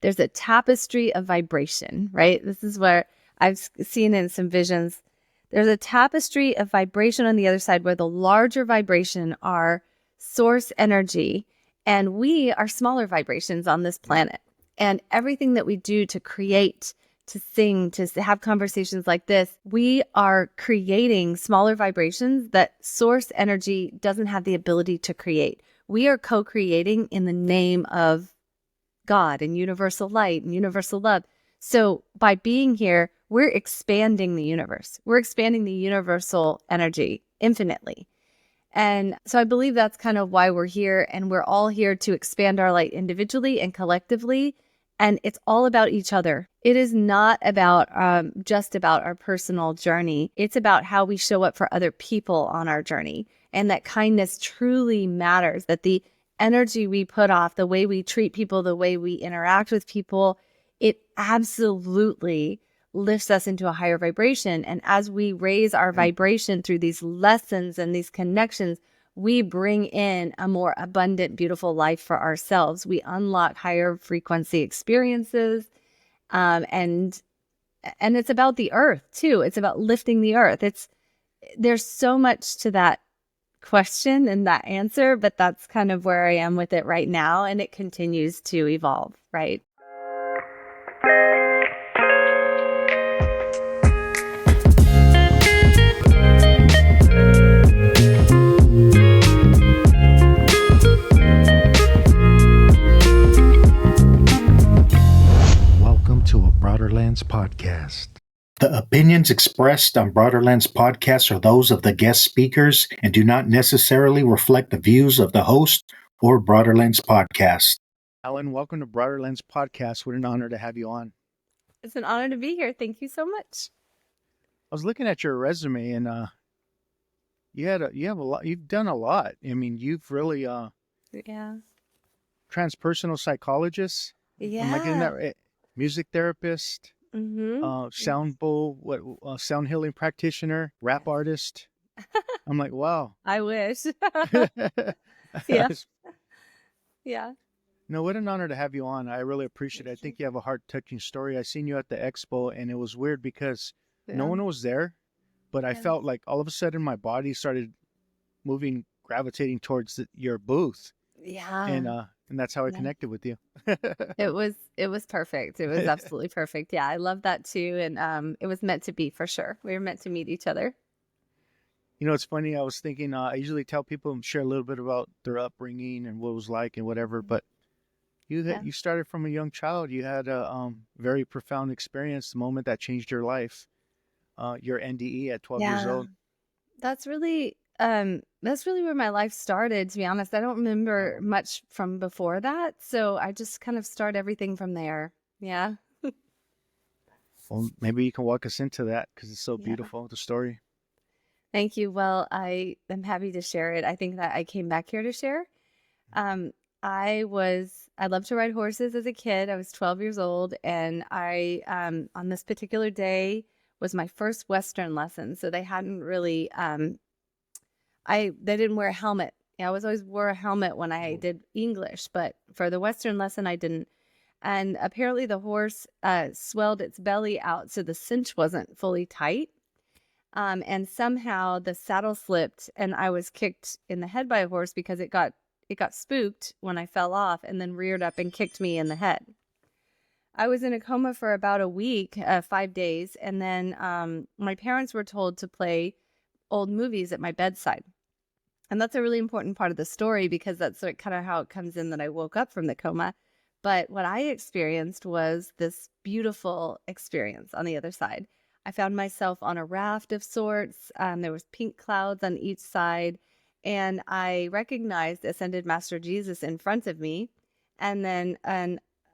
there's a tapestry of vibration, right? This is where I've seen in some visions. There's a tapestry of vibration on the other side where the larger vibration are source energy, and we are smaller vibrations on this planet. And everything that we do to create, to sing, to have conversations like this, we are creating smaller vibrations that source energy doesn't have the ability to create. We are co-creating in the name of God and universal light and universal love. So by being here, we're expanding the universe. We're expanding the universal energy infinitely. And so I believe that's kind of why we're here. And we're all here to expand our light individually and collectively. And it's all about each other. It is not about just about our personal journey. It's about how we show up for other people on our journey. And that kindness truly matters, that the energy we put off, the way we treat people, the way we interact with people, it absolutely lifts us into a higher vibration. And as we raise our vibration through these lessons and these connections, we bring in a more abundant, beautiful life for ourselves. We unlock higher frequency experiences. And it's about the earth too. It's about lifting the earth. There's so much to that question and that answer, but that's kind of where I am with it right now. And it continues to evolve, right? Welcome to a Broaderlands podcast. The opinions expressed on Broaderlands podcast are those of the guest speakers and do not necessarily reflect the views of the host or Broaderlands podcast. Ellen, welcome to Broaderlands podcast. What an honor to have you on. It's an honor to be here. Thank you so much. I was looking at your resume and you have a lot. You've done a lot. I mean, you've really transpersonal psychologist. Yeah. Am I getting that right? Music therapist. Sound healing practitioner, rap artist. I'm like, wow. I wish. Yeah. Yeah. No, what an honor to have you on. I really appreciate it. I think you have a heart-touching story. I seen you at the expo, and it was weird because no one was there, but I felt like all of a sudden my body started moving, gravitating towards your booth. Yeah. And that's how I connected with you. It was perfect. It was absolutely perfect. Yeah, I love that too. And it was meant to be for sure. We were meant to meet each other. You know, it's funny. I was thinking, I usually tell people and share a little bit about their upbringing and what it was like and whatever. But you started from a young child. You had a very profound experience, the moment that changed your life. Your NDE at 12 years old. That's really where my life started, to be honest. I don't remember much from before that. So I just kind of start everything from there. Yeah. Well, maybe you can walk us into that because it's so beautiful, the story. Thank you. Well, I am happy to share it. I think that I came back here to share. I loved to ride horses as a kid. I was 12 years old, and I, on this particular day was my first Western lesson. So they hadn't really, they didn't wear a helmet. I always wore a helmet when I did English, but for the Western lesson, I didn't. And apparently the horse swelled its belly out, so the cinch wasn't fully tight. And somehow the saddle slipped, and I was kicked in the head by a horse because it got spooked when I fell off, and then reared up and kicked me in the head. I was in a coma for about a week, 5 days, and then my parents were told to play old movies at my bedside. And that's a really important part of the story because that's kind of how it comes in that I woke up from the coma. But what I experienced was this beautiful experience on the other side. I found myself on a raft of sorts. There was pink clouds on each side. And I recognized Ascended Master Jesus in front of me. And then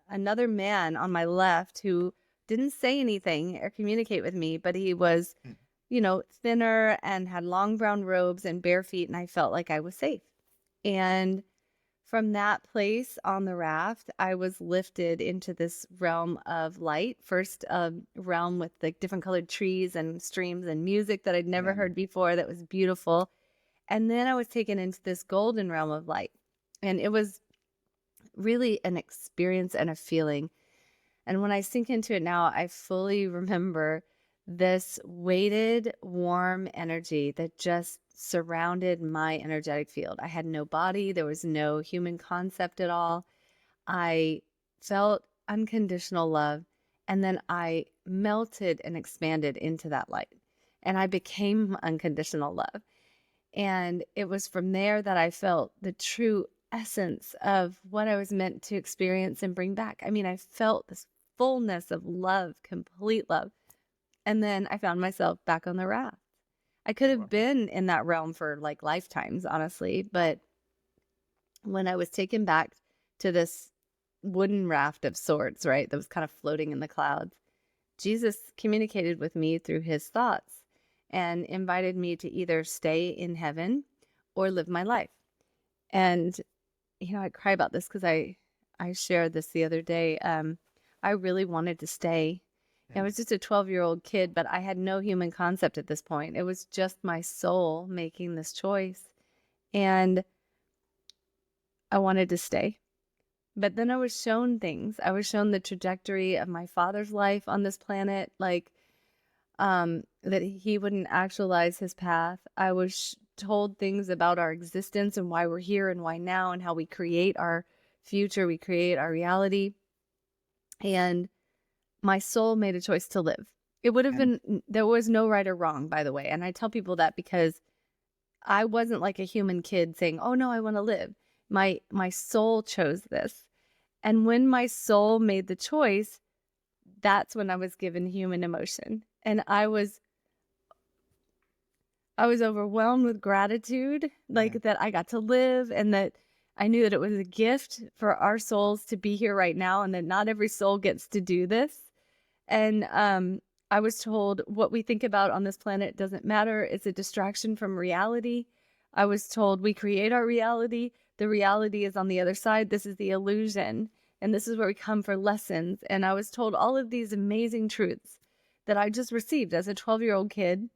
another man on my left who didn't say anything or communicate with me, but he was, thinner and had long brown robes and bare feet. And I felt like I was safe. And from that place on the raft, I was lifted into this realm of light. First, a realm with like different colored trees and streams and music that I'd never heard before that was beautiful. And then I was taken into this golden realm of light. And it was really an experience and a feeling. And when I sink into it now, I fully remember this weighted, warm energy that just surrounded my energetic field. I had no body, there was no human concept at all. I felt unconditional love, and then I melted and expanded into that light, and I became unconditional love. And it was from there that I felt the true essence of what I was meant to experience and bring back. I mean, I felt this fullness of love, complete love. And then I found myself back on the raft. I could have been in that realm for like lifetimes, honestly. But when I was taken back to this wooden raft of sorts, right, that was kind of floating in the clouds, Jesus communicated with me through his thoughts and invited me to either stay in heaven or live my life. And, I cry about this because I shared this the other day. I really wanted to stay. I was just a 12-year-old kid, but I had no human concept at this point. It was just my soul making this choice. And I wanted to stay. But then I was shown things. I was shown the trajectory of my father's life on this planet, like that he wouldn't actualize his path. I was told things about our existence and why we're here and why now and how we create our future, we create our reality. And my soul made a choice to live. It would have been, there was no right or wrong, by the way. And I tell people that because I wasn't like a human kid saying, oh no, I want to live. My soul chose this. And when my soul made the choice, that's when I was given human emotion. And I was overwhelmed with gratitude, like that I got to live, and that I knew that it was a gift for our souls to be here right now, and that not every soul gets to do this. And I was told what we think about on this planet doesn't matter. It's a distraction from reality. I was told we create our reality. The reality is on the other side. This is the illusion. And this is where we come for lessons. And I was told all of these amazing truths that I just received as a 12-year-old kid.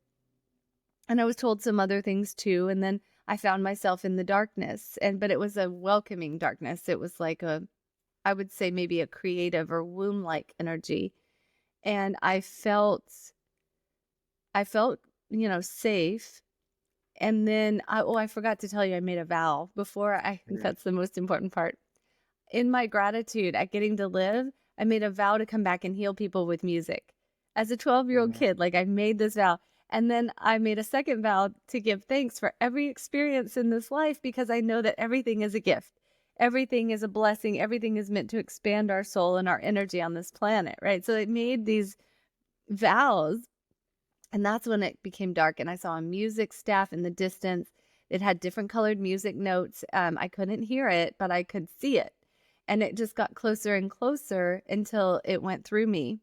And I was told some other things too. And then I found myself in the darkness. But it was a welcoming darkness. It was like I would say maybe a creative or womb-like energy. And I felt, safe. And then I forgot to tell you, I made a vow before. I think that's the most important part. In my gratitude at getting to live, I made a vow to come back and heal people with music. As a 12-year-old kid, like I made this vow. And then I made a second vow to give thanks for every experience in this life, because I know that everything is a gift. Everything is a blessing. Everything is meant to expand our soul and our energy on this planet, right? So I made these vows, and that's when it became dark. And I saw a music staff in the distance. It had different colored music notes. I couldn't hear it, but I could see it. And it just got closer and closer until it went through me.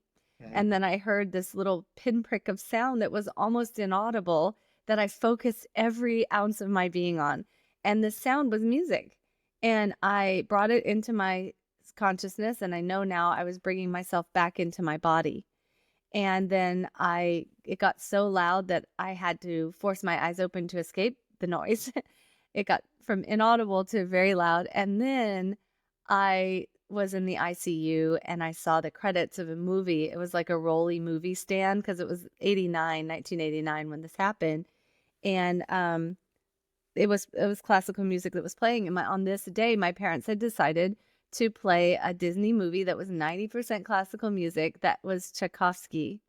And then I heard this little pinprick of sound that was almost inaudible that I focused every ounce of my being on. And the sound was music. And I brought it into my consciousness. And I know now I was bringing myself back into my body. And then it got so loud that I had to force my eyes open to escape the noise. It got from inaudible to very loud. And then I was in the ICU and I saw the credits of a movie. It was like a rolly movie stand because it was 1989 when this happened. And it was classical music that was playing. And on this day, my parents had decided to play a Disney movie that was 90% classical music that was Tchaikovsky.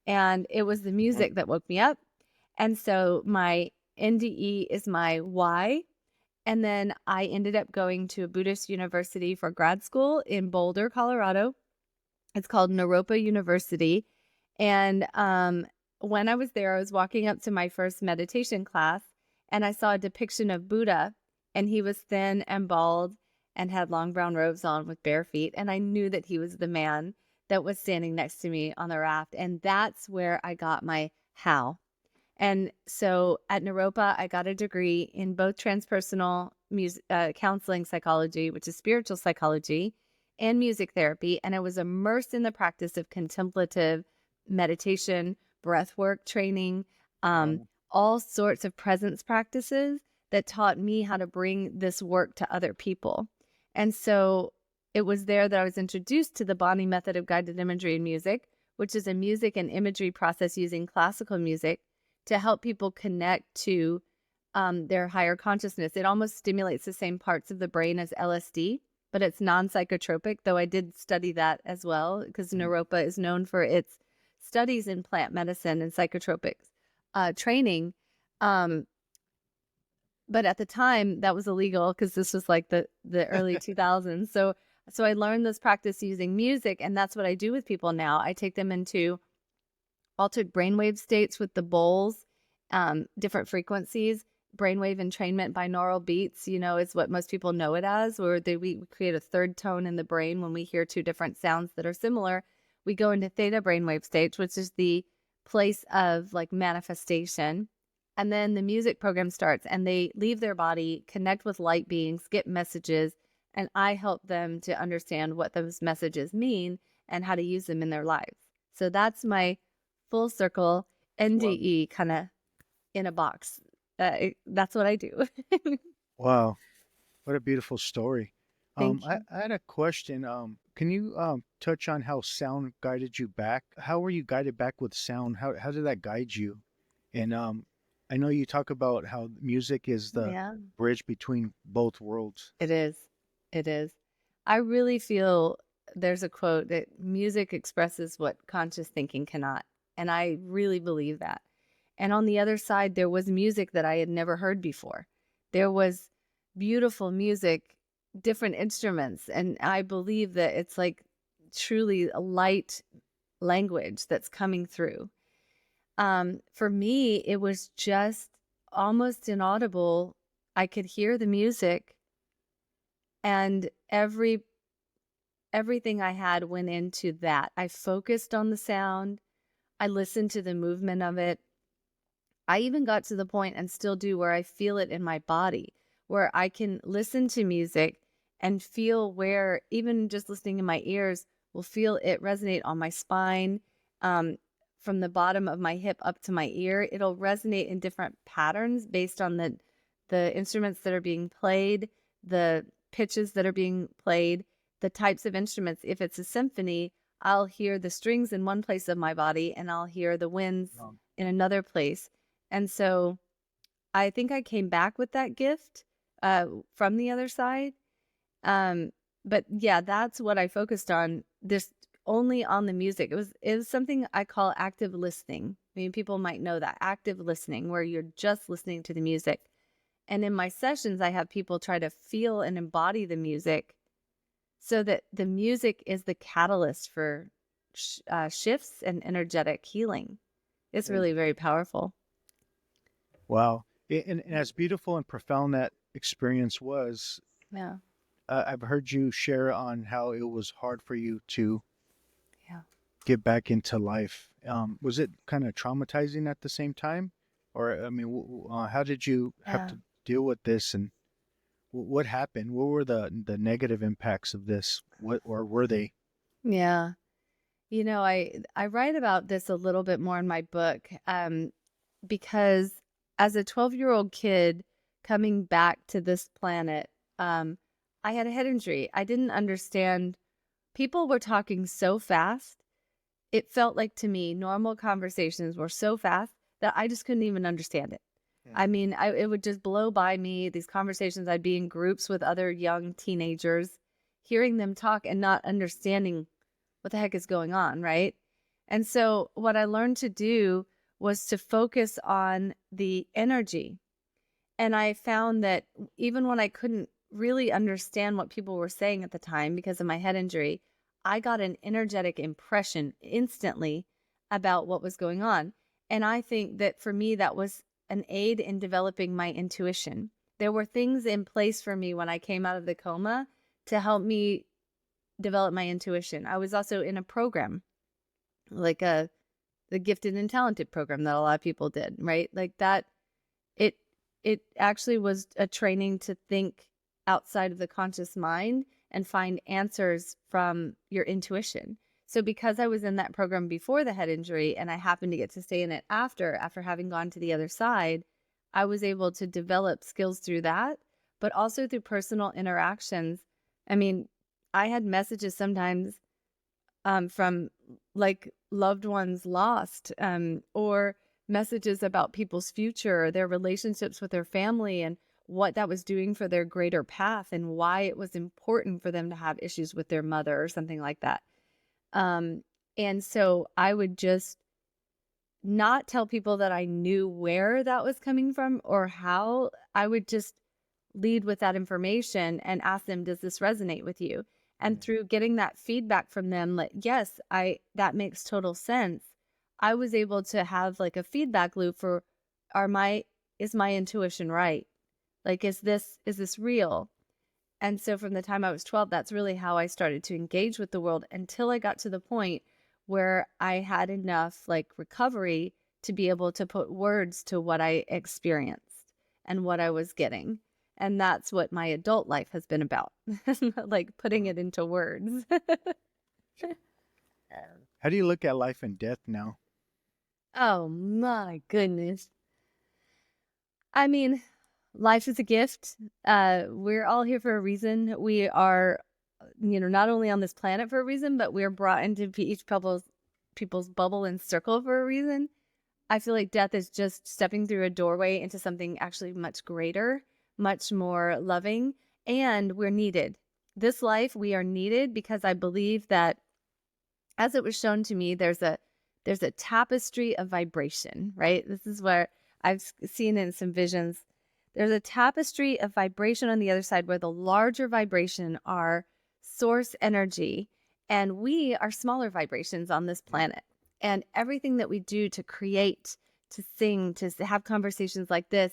And it was the music that woke me up. And so my NDE is my why. And then I ended up going to a Buddhist university for grad school in Boulder, Colorado. It's called Naropa University. And when I was there, I was walking up to my first meditation class, and I saw a depiction of Buddha, and he was thin and bald and had long brown robes on with bare feet. And I knew that he was the man that was standing next to me on the raft. And that's where I got my how. And so at Naropa, I got a degree in both transpersonal counseling psychology, which is spiritual psychology, and music therapy. And I was immersed in the practice of contemplative meditation, breathwork training, all sorts of presence practices that taught me how to bring this work to other people. And so it was there that I was introduced to the Bonny method of guided imagery and music, which is a music and imagery process using classical music to help people connect to their higher consciousness. It almost stimulates the same parts of the brain as LSD, but it's non-psychotropic, though I did study that as well, because Naropa is known for its studies in plant medicine and psychotropic training. But at the time, that was illegal because this was like the early 2000s. So I learned this practice using music, and that's what I do with people now. I take them into altered brainwave states with the bowls, different frequencies. Brainwave entrainment, binaural beats, is what most people know it as, where we create a third tone in the brain when we hear two different sounds that are similar. We go into theta brainwave states, which is the place of like manifestation. And then the music program starts and they leave their body, connect with light beings, get messages, and I help them to understand what those messages mean and how to use them in their lives. So that's my full circle NDE kind of in a box. That's what I do. Wow, what a beautiful story. Thank I, you. I had a question. Can you touch on how sound guided you back? How were you guided back with sound? How did that guide you? And I know you talk about how music is the Yeah, bridge between both worlds. it is. It is. I really feel there's a quote that music expresses what conscious thinking cannot. And I really believe that. And on the other side, there was music that I had never heard before. There was beautiful music, different instruments. And I believe that it's like truly a light language that's coming through. For me, it was just almost inaudible. I could hear the music, and everything I had went into that. I focused on the sound. I listened to the movement of it. I even got to the point, and still do, where I feel it in my body, where I can listen to music and feel where, even just listening in my ears, will feel it resonate on my spine, from the bottom of my hip up to my ear. It'll resonate in different patterns based on the instruments that are being played, the pitches that are being played, the types of instruments. If it's a symphony, I'll hear the strings in one place of my body and I'll hear the winds in another place. And so I think I came back with that gift from the other side. But yeah, that's what I focused on, this only on the music. It was something I call active listening. I mean, people might know that, active listening, where you're just listening to the music. And in my sessions, I have people try to feel and embody the music so that the music is the catalyst for shifts and energetic healing. It's really very powerful. Wow. And as beautiful and profound that experience was, Yeah. I've heard you share on how it was hard for you to Yeah. get back into life. Was it kind of traumatizing at the same time? Or, I mean, how did you have Yeah. to deal with this, and what happened? What were the negative impacts of this? Or were they? Yeah. I write about this a little bit more in my book, because as a 12-year-old kid coming back to this planet, I had a head injury. I didn't understand. People were talking so fast. It felt like, to me, normal conversations were so fast that I just couldn't even understand it. I mean, it would just blow by me, these conversations. I'd be in groups with other young teenagers, hearing them talk and not understanding what the heck is going on, right? And so what I learned to do was to focus on the energy. And I found that even when I couldn't really understand what people were saying at the time because of my head injury, I got an energetic impression instantly about what was going on. And I think that for me, that was an aid in developing my intuition. There were things in place for me when I came out of the coma to help me develop my intuition. I was also in a program, like the gifted and talented program that a lot of people did, right? Like that, it actually was a training to think outside of the conscious mind and find answers from your intuition. So because I was in that program before the head injury and I happened to get to stay in it after having gone to the other side, I was able to develop skills through that, but also through personal interactions. I mean, I had messages sometimes from like loved ones lost, or messages about people's future, their relationships with their family, and what that was doing for their greater path, and why it was important for them to have issues with their mother or something like that. Um, and so I would just not tell people that I knew where that was coming from or how. I would just lead with that information and ask them, does this resonate with you? And through getting that feedback from them, like, yes, that makes total sense. I was able to have like a feedback loop for, is my intuition right? Like, is this real? And so from the time I was 12, that's really how I started to engage with the world, until I got to the point where I had enough like recovery to be able to put words to what I experienced and what I was getting. And that's what my adult life has been about, like putting it into words. How do you look at life and death now? Oh my goodness. I mean, life is a gift. We're all here for a reason. We are, not only on this planet for a reason, but we're brought into each people's bubble and circle for a reason. I feel like death is just stepping through a doorway into something actually much greater, much more loving, and we're needed. This life, we are needed, because I believe that, as it was shown to me, there's a tapestry of vibration, right? This is where I've seen in some visions. There's a tapestry of vibration on the other side, where the larger vibration are source energy, and we are smaller vibrations on this planet. And everything that we do to create, to sing, to have conversations like this,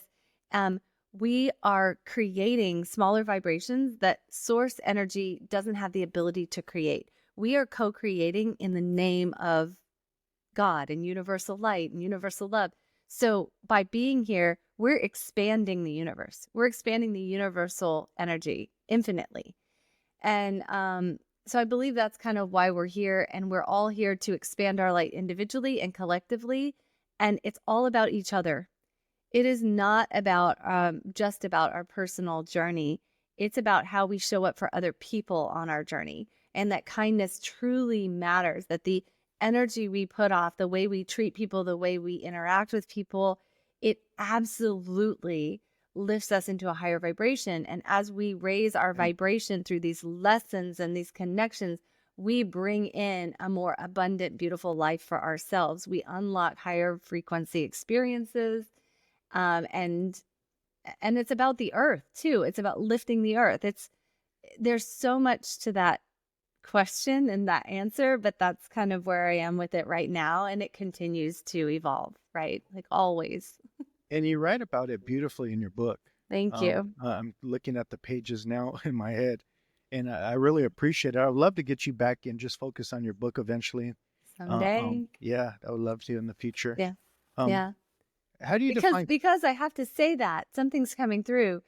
we are creating smaller vibrations that source energy doesn't have the ability to create. We are co-creating in the name of God and universal light and universal love. So by being here, we're expanding the universe. We're expanding the universal energy infinitely. And so I believe that's kind of why we're here. And we're all here to expand our light individually and collectively. And it's all about each other. It is not about just about our personal journey. It's about how we show up for other people on our journey. And that kindness truly matters, that the energy we put off, the way we treat people, the way we interact with people, it absolutely lifts us into a higher vibration. And as we raise our vibration through these lessons and these connections, we bring in a more abundant, beautiful life for ourselves. We unlock higher frequency experiences. And it's about the earth too. It's about lifting the earth. There's so much to that question and that answer, but that's kind of where I am with it right now. And it continues to evolve, right? Like always. And you write about it beautifully in your book. Thank you. I'm looking at the pages now in my head, and I really appreciate it. I would love to get you back and just focus on your book eventually. Someday. Yeah, I would love to in the future. Yeah. Um, Yeah. how do you define? Because I have to say that something's coming through.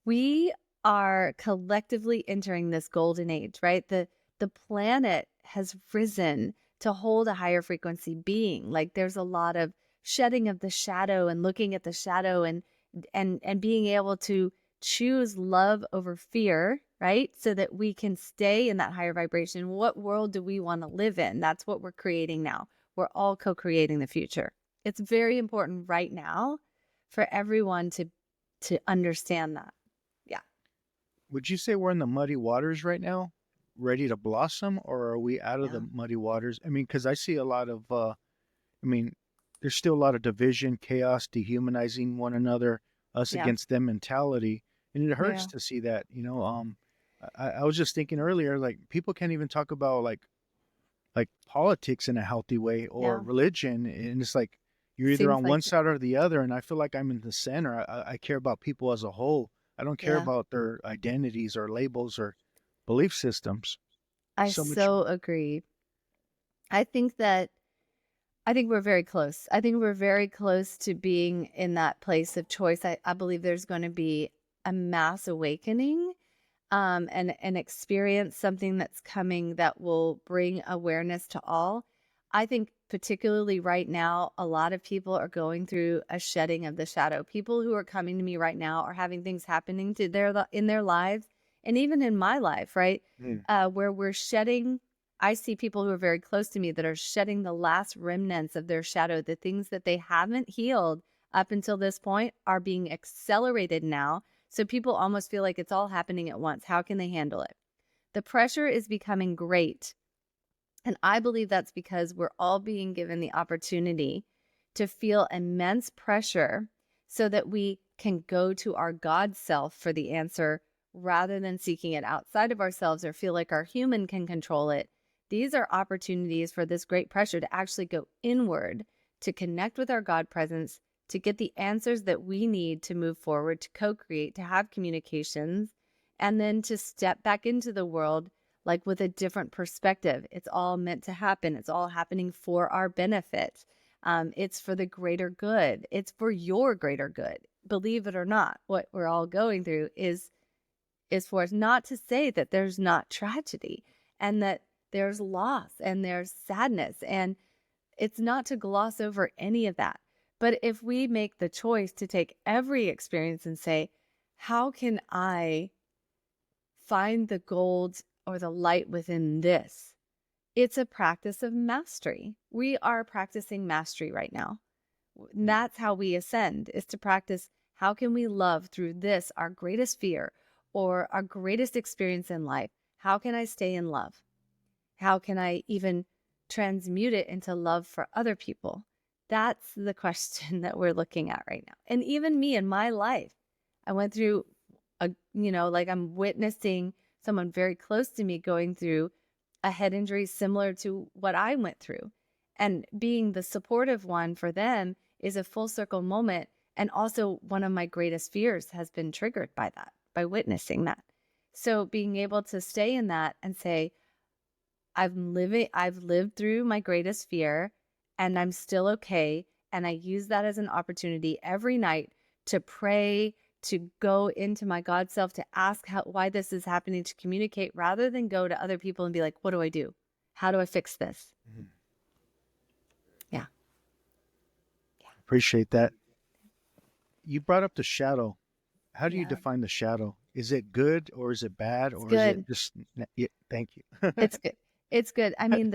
We are collectively entering this golden age, right? The planet has risen to hold a higher frequency being. Like there's a lot of shedding of the shadow and looking at the shadow, and being able to choose love over fear, right? So that we can stay in that higher vibration. What world do we want to live in? That's what we're creating now. We're all co-creating the future. It's very important right now for everyone to understand that. Yeah. Would you say we're in the muddy waters right now, ready to blossom, or are we out of Yeah. the muddy waters? I mean, because I see a lot of, there's still a lot of division, chaos, dehumanizing one another, us Yeah. against them mentality, and it hurts Yeah. to see that. I was just thinking earlier, like people can't even talk about like politics in a healthy way or Yeah. religion, and it's like you're either Seems on like one side or the other. And I feel like I'm in the center. I care about people as a whole. I don't care Yeah. about their identities or labels or belief systems. I So much. so agree. I think we're very close. I think we're very close to being in that place of choice. I believe there's going to be a mass awakening, and experience something that's coming that will bring awareness to all. I think particularly right now, a lot of people are going through a shedding of the shadow. People who are coming to me right now are having things happening to in their lives And even in my life, right, Mm. where we're shedding, I see people who are very close to me that are shedding the last remnants of their shadow. The things that they haven't healed up until this point are being accelerated now. So people almost feel like it's all happening at once. How can they handle it? The pressure is becoming great. And I believe that's because we're all being given the opportunity to feel immense pressure so that we can go to our God self for the answer rather than seeking it outside of ourselves or feel like our human can control it. These are opportunities for this great pressure to actually go inward, to connect with our God presence, to get the answers that we need to move forward, to co-create, to have communications, and then to step back into the world like with a different perspective. It's all meant to happen. It's all happening for our benefit. It's for the greater good. It's for your greater good. Believe it or not, what we're all going through is for us. Not to say that there's not tragedy and that there's loss and there's sadness, and it's not to gloss over any of that. But if we make the choice to take every experience and say, how can I find the gold or the light within this? It's a practice of mastery. We are practicing mastery right now. And that's how we ascend, is to practice how can we love through this, our greatest fear or our greatest experience in life. How can I stay in love? How can I even transmute it into love for other people? That's the question that we're looking at right now. And even me in my life, I went through like I'm witnessing someone very close to me going through a head injury similar to what I went through. And being the supportive one for them is a full circle moment. And also one of my greatest fears has been triggered by that, by witnessing that. So being able to stay in that and say, I've lived through my greatest fear and I'm still okay. And I use that as an opportunity every night to pray, to go into my God self, to ask why this is happening, to communicate rather than go to other people and be like, what do I do? How do I fix this? Mhm. Yeah. Appreciate that. You brought up the shadow. How do you Yeah. define the shadow? Is it good or is it bad It's or is it good. just? Yeah, thank you. It's good. It's good. I mean,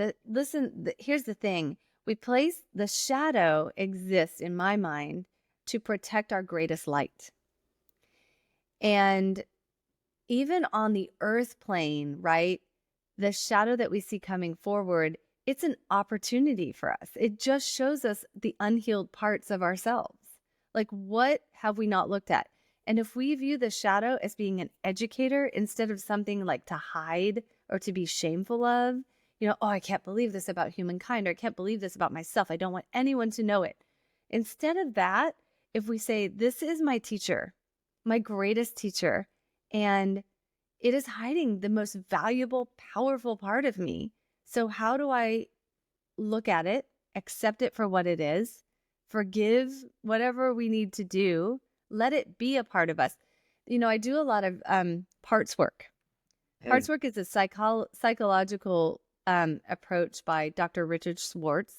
here's the thing. The shadow exists in my mind to protect our greatest light. And even on the earth plane, right? The shadow that we see coming forward, it's an opportunity for us. It just shows us the unhealed parts of ourselves. Like, what have we not looked at? And if we view the shadow as being an educator instead of something like to hide or to be shameful of, oh, I can't believe this about humankind, or I can't believe this about myself. I don't want anyone to know it. Instead of that, if we say, this is my teacher, my greatest teacher, and it is hiding the most valuable, powerful part of me. So how do I look at it, accept it for what it is, forgive whatever we need to do, let it be a part of us? I do a lot of parts work. Parts work is a psychological approach by Dr. Richard Schwartz,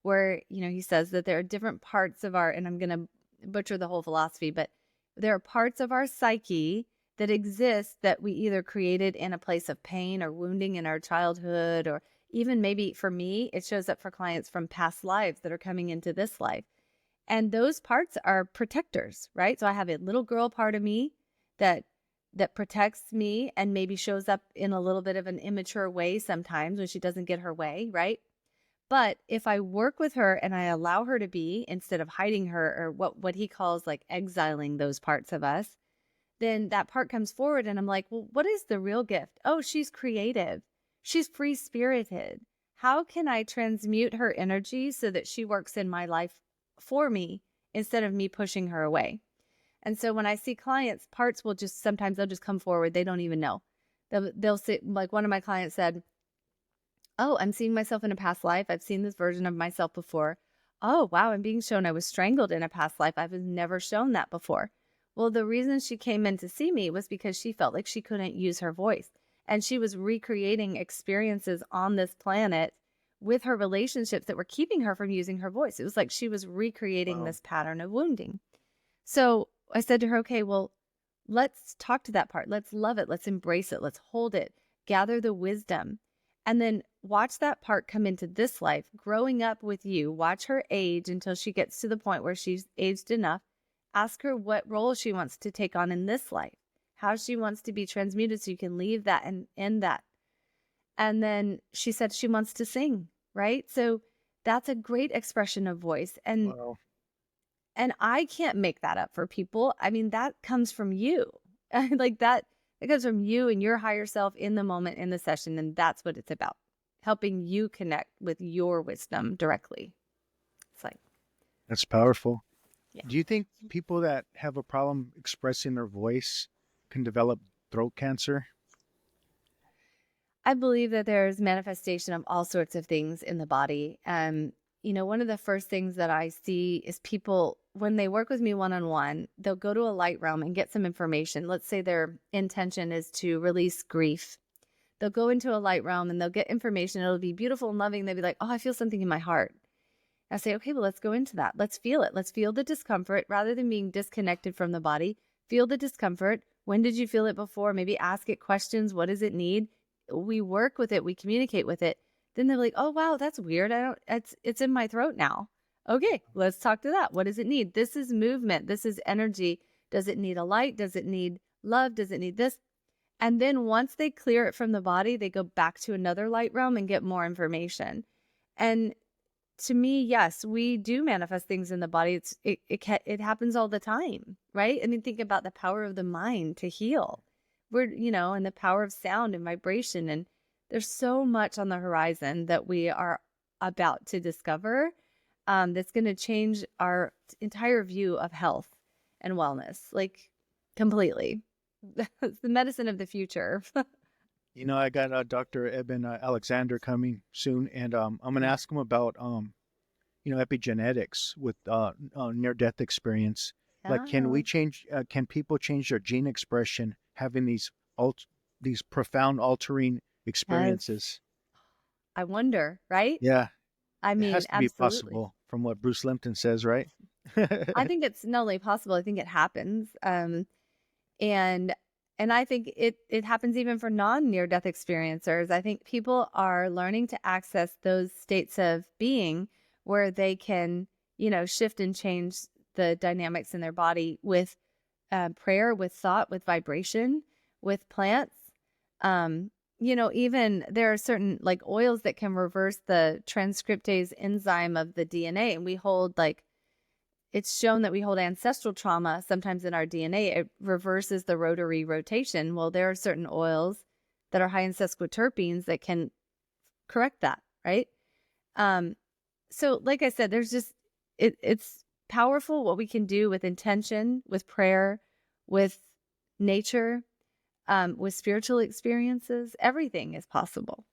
where, he says that there are different parts of and I'm going to butcher the whole philosophy, but there are parts of our psyche that exist that we either created in a place of pain or wounding in our childhood, or even maybe for me, it shows up for clients from past lives that are coming into this life. And those parts are protectors, right? So I have a little girl part of me that protects me and maybe shows up in a little bit of an immature way sometimes when she doesn't get her way, right? But if I work with her and I allow her to be, instead of hiding her or what he calls like exiling those parts of us, then that part comes forward and I'm like, well, what is the real gift? Oh, she's creative. She's free-spirited. How can I transmute her energy so that she works in my life for me instead of me pushing her away? And so when I see clients, parts will sometimes they'll just come forward. They don't even know. They'll sit, like one of my clients said, oh, I'm seeing myself in a past life. I've seen this version of myself before. Oh, wow, I'm being shown I was strangled in a past life. I was never shown that before. Well, the reason she came in to see me was because she felt like she couldn't use her voice. And she was recreating experiences on this planet with her relationships that were keeping her from using her voice. It was like she was recreating Wow. this pattern of wounding. So I said to her, okay, well, let's talk to that part. Let's love it. Let's embrace it. Let's hold it. Gather the wisdom. And then watch that part come into this life, growing up with you. Watch her age until she gets to the point where she's aged enough. Ask her what role she wants to take on in this life, how she wants to be transmuted so you can leave that and end that. And then she said she wants to sing, right? So that's a great expression of voice. Wow. And I can't make that up for people. I mean, that comes from you. Like that, it comes from you and your higher self in the moment in the session. And that's what it's about. Helping you connect with your wisdom directly. It's like, That's powerful. yeah. Do you think people that have a problem expressing their voice can develop throat cancer? I believe that there's manifestation of all sorts of things in the body. One of the first things that I see is people, when they work with me one-on-one, they'll go to a light realm and get some information. Let's say their intention is to release grief. They'll go into a light realm and they'll get information. It'll be beautiful and loving. They'll be like, oh, I feel something in my heart. I say, okay, well, let's go into that. Let's feel it. Let's feel the discomfort rather than being disconnected from the body. Feel the discomfort. When did you feel it before? Maybe ask it questions. What does it need? We work with it. We communicate with it. Then they're like, oh, wow, that's weird. It's in my throat now. Okay, let's talk to that. What does it need? This is movement. This is energy. Does it need a light? Does it need love? Does it need this? And then once they clear it from the body, they go back to another light realm and get more information. And to me, yes, we do manifest things in the body. It happens all the time, right? I mean, think about the power of the mind to heal. And the power of sound and vibration. And there's so much on the horizon that we are about to discover that's going to change our entire view of health and wellness, like completely. It's the medicine of the future. I got Dr. Eben Alexander coming soon, and I'm going to ask him about, epigenetics with near-death experience. Like, can people change their gene expression having these profound altering experiences? I wonder, right? Yeah. I mean, it has to absolutely. be possible from what Bruce Limpton says, right? I think it's not only possible, I think it happens. And I think it happens even for non-near-death experiencers. I think people are learning to access those states of being where they can, shift and change the dynamics in their body with prayer, with thought, with vibration, with plants. Even there are certain like oils that can reverse the transcriptase enzyme of the DNA. And we hold it's shown that we hold ancestral trauma sometimes in our DNA. It reverses the rotary rotation. Well, there are certain oils that are high in sesquiterpenes that can correct that, right? So like I said, there's just, it's powerful what we can do with intention, with prayer, with nature, with spiritual experiences. Everything is possible.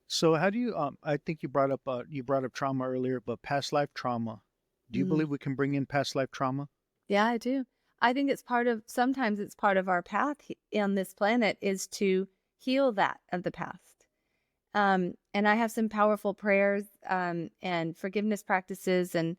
So how do you, I think you brought up trauma earlier, but past life trauma. Do you believe we can bring in past life trauma? Yeah, I do. I think sometimes it's part of our path on this planet is to heal that of the past. And I have some powerful prayers and forgiveness practices and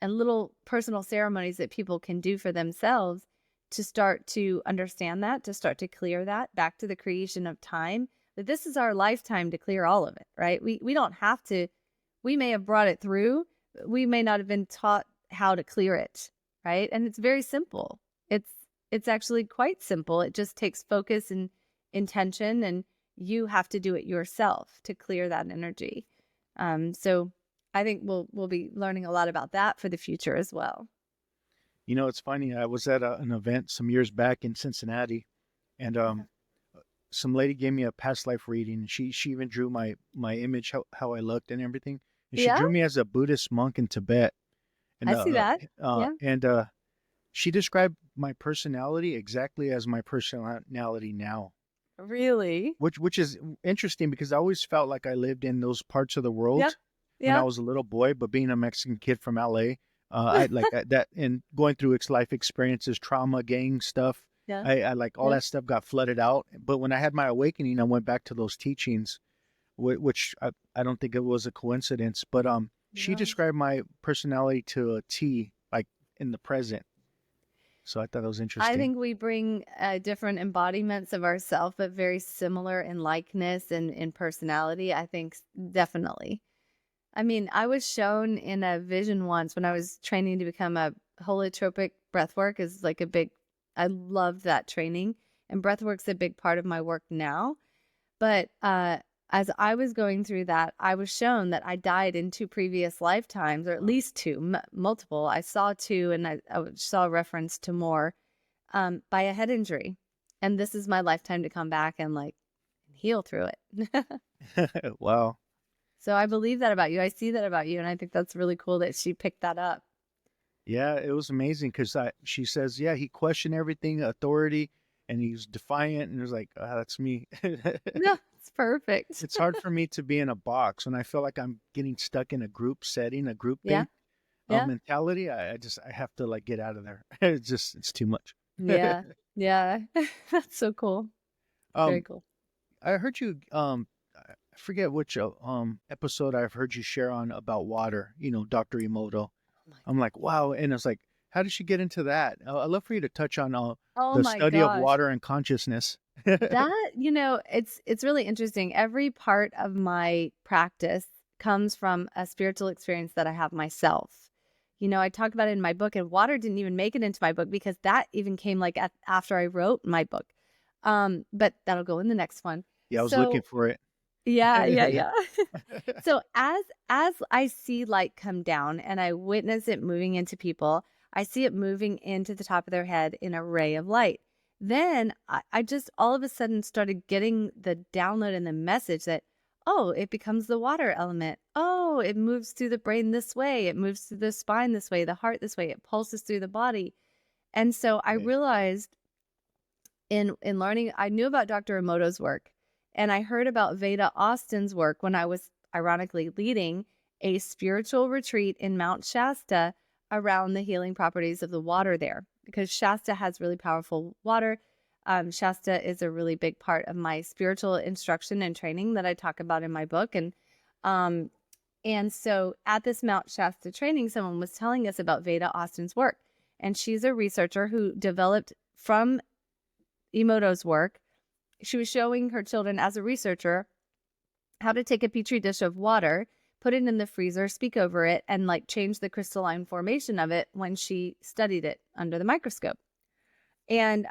little personal ceremonies that people can do for themselves to start to understand that, to start to clear that back to the creation of time. That this is our lifetime to clear all of it, right? We don't have to, we may have brought it through, we may not have been taught how to clear it, right? And it's very simple. It's actually quite simple. It just takes focus and intention, and you have to do it yourself to clear that energy. So I think we'll be learning a lot about that for the future as well. It's funny. I was at an event some years back in Cincinnati, and some lady gave me a past life reading. And she even drew my image, how I looked and everything. And she drew me as a Buddhist monk in Tibet. And, I see that. Yeah. And she described my personality exactly as my personality now. Really? Which is interesting because I always felt like I lived in those parts of the world when I was a little boy. But being a Mexican kid from LA, I like that, and going through life experiences, trauma, gang stuff. Yeah. I like all that stuff got flooded out. But when I had my awakening, I went back to those teachings, which I don't think it was a coincidence. But she described my personality to a T, like in the present. So I thought that was I interesting. think we bring different embodiments of ourselves, but very similar in likeness and in personality. I think definitely. I mean, I was shown in a vision once when I was training to become a holotropic breathwork is like a big, I love that training. And breathwork's a big part of my work now. But as I was going through that, I was shown that I died in 2 previous lifetimes, or at Wow. least two, multiple. I saw two, and I saw reference to more by a head injury. And this is my lifetime to come back and like heal through it. Wow. So I believe that about you. I see that about you. And I think that's really cool that she picked that up. Yeah, it was amazing because she says, yeah, he questioned everything, authority, and he's defiant, and it was like, that's me. No, it's perfect. It's hard for me to be in a box when I feel like I'm getting stuck in a group setting, a group Yeah. thing, Yeah. mentality. I have to like get out of there. It's too much. Yeah. Yeah. That's so cool. Very um, cool. I heard you, I forget which episode I've heard you share on about water. Dr. Emoto. Oh my I'm like, wow, and it's like, how did she get into that? I'd love for you to touch on Oh the my study of gosh. water and consciousness. That, it's really interesting. Every part of my practice comes from a spiritual experience that I have myself. I talk about it in my book, and water didn't even make it into my book because that even came like after I wrote my book. But that'll go in the next one. Yeah, I was looking So for it. yeah, yeah, yeah. So as I see light come down and I witness it moving into people, I see it moving into the top of their head in a ray of light. Then I just all of a sudden started getting the download and the message that, oh, it becomes the water element. Oh, it moves through the brain this way. It moves through the spine this way, the heart this way. It pulses through the body. And so I Right. realized in learning, I knew about Dr. Emoto's work, and I heard about Veda Austin's work when I was ironically leading a spiritual retreat in Mount Shasta around the healing properties of the water there, because Shasta has really powerful water. Shasta is a really big part of my spiritual instruction and training that I talk about in my book. Um, and so at this Mount Shasta training, someone was telling us about Veda Austin's work. And she's a researcher who developed from Emoto's work. She was showing her children as a researcher how to take a petri dish of water, put it in the freezer, speak over it, and like change the crystalline formation of it when she studied it under the microscope. And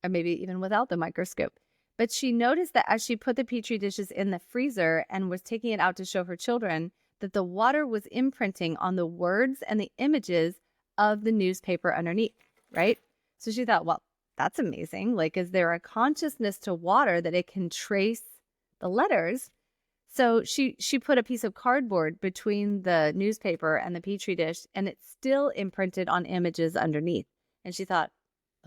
or maybe even without the microscope. But she noticed that as she put the petri dishes in the freezer and was taking it out to show her children, that the water was imprinting on the words and the images of the newspaper underneath, right? So she thought, well, that's amazing. Like, is there a consciousness to water that it can trace the letters? So she put a piece of cardboard between the newspaper and the petri dish, and it's still imprinted on images underneath. And she thought,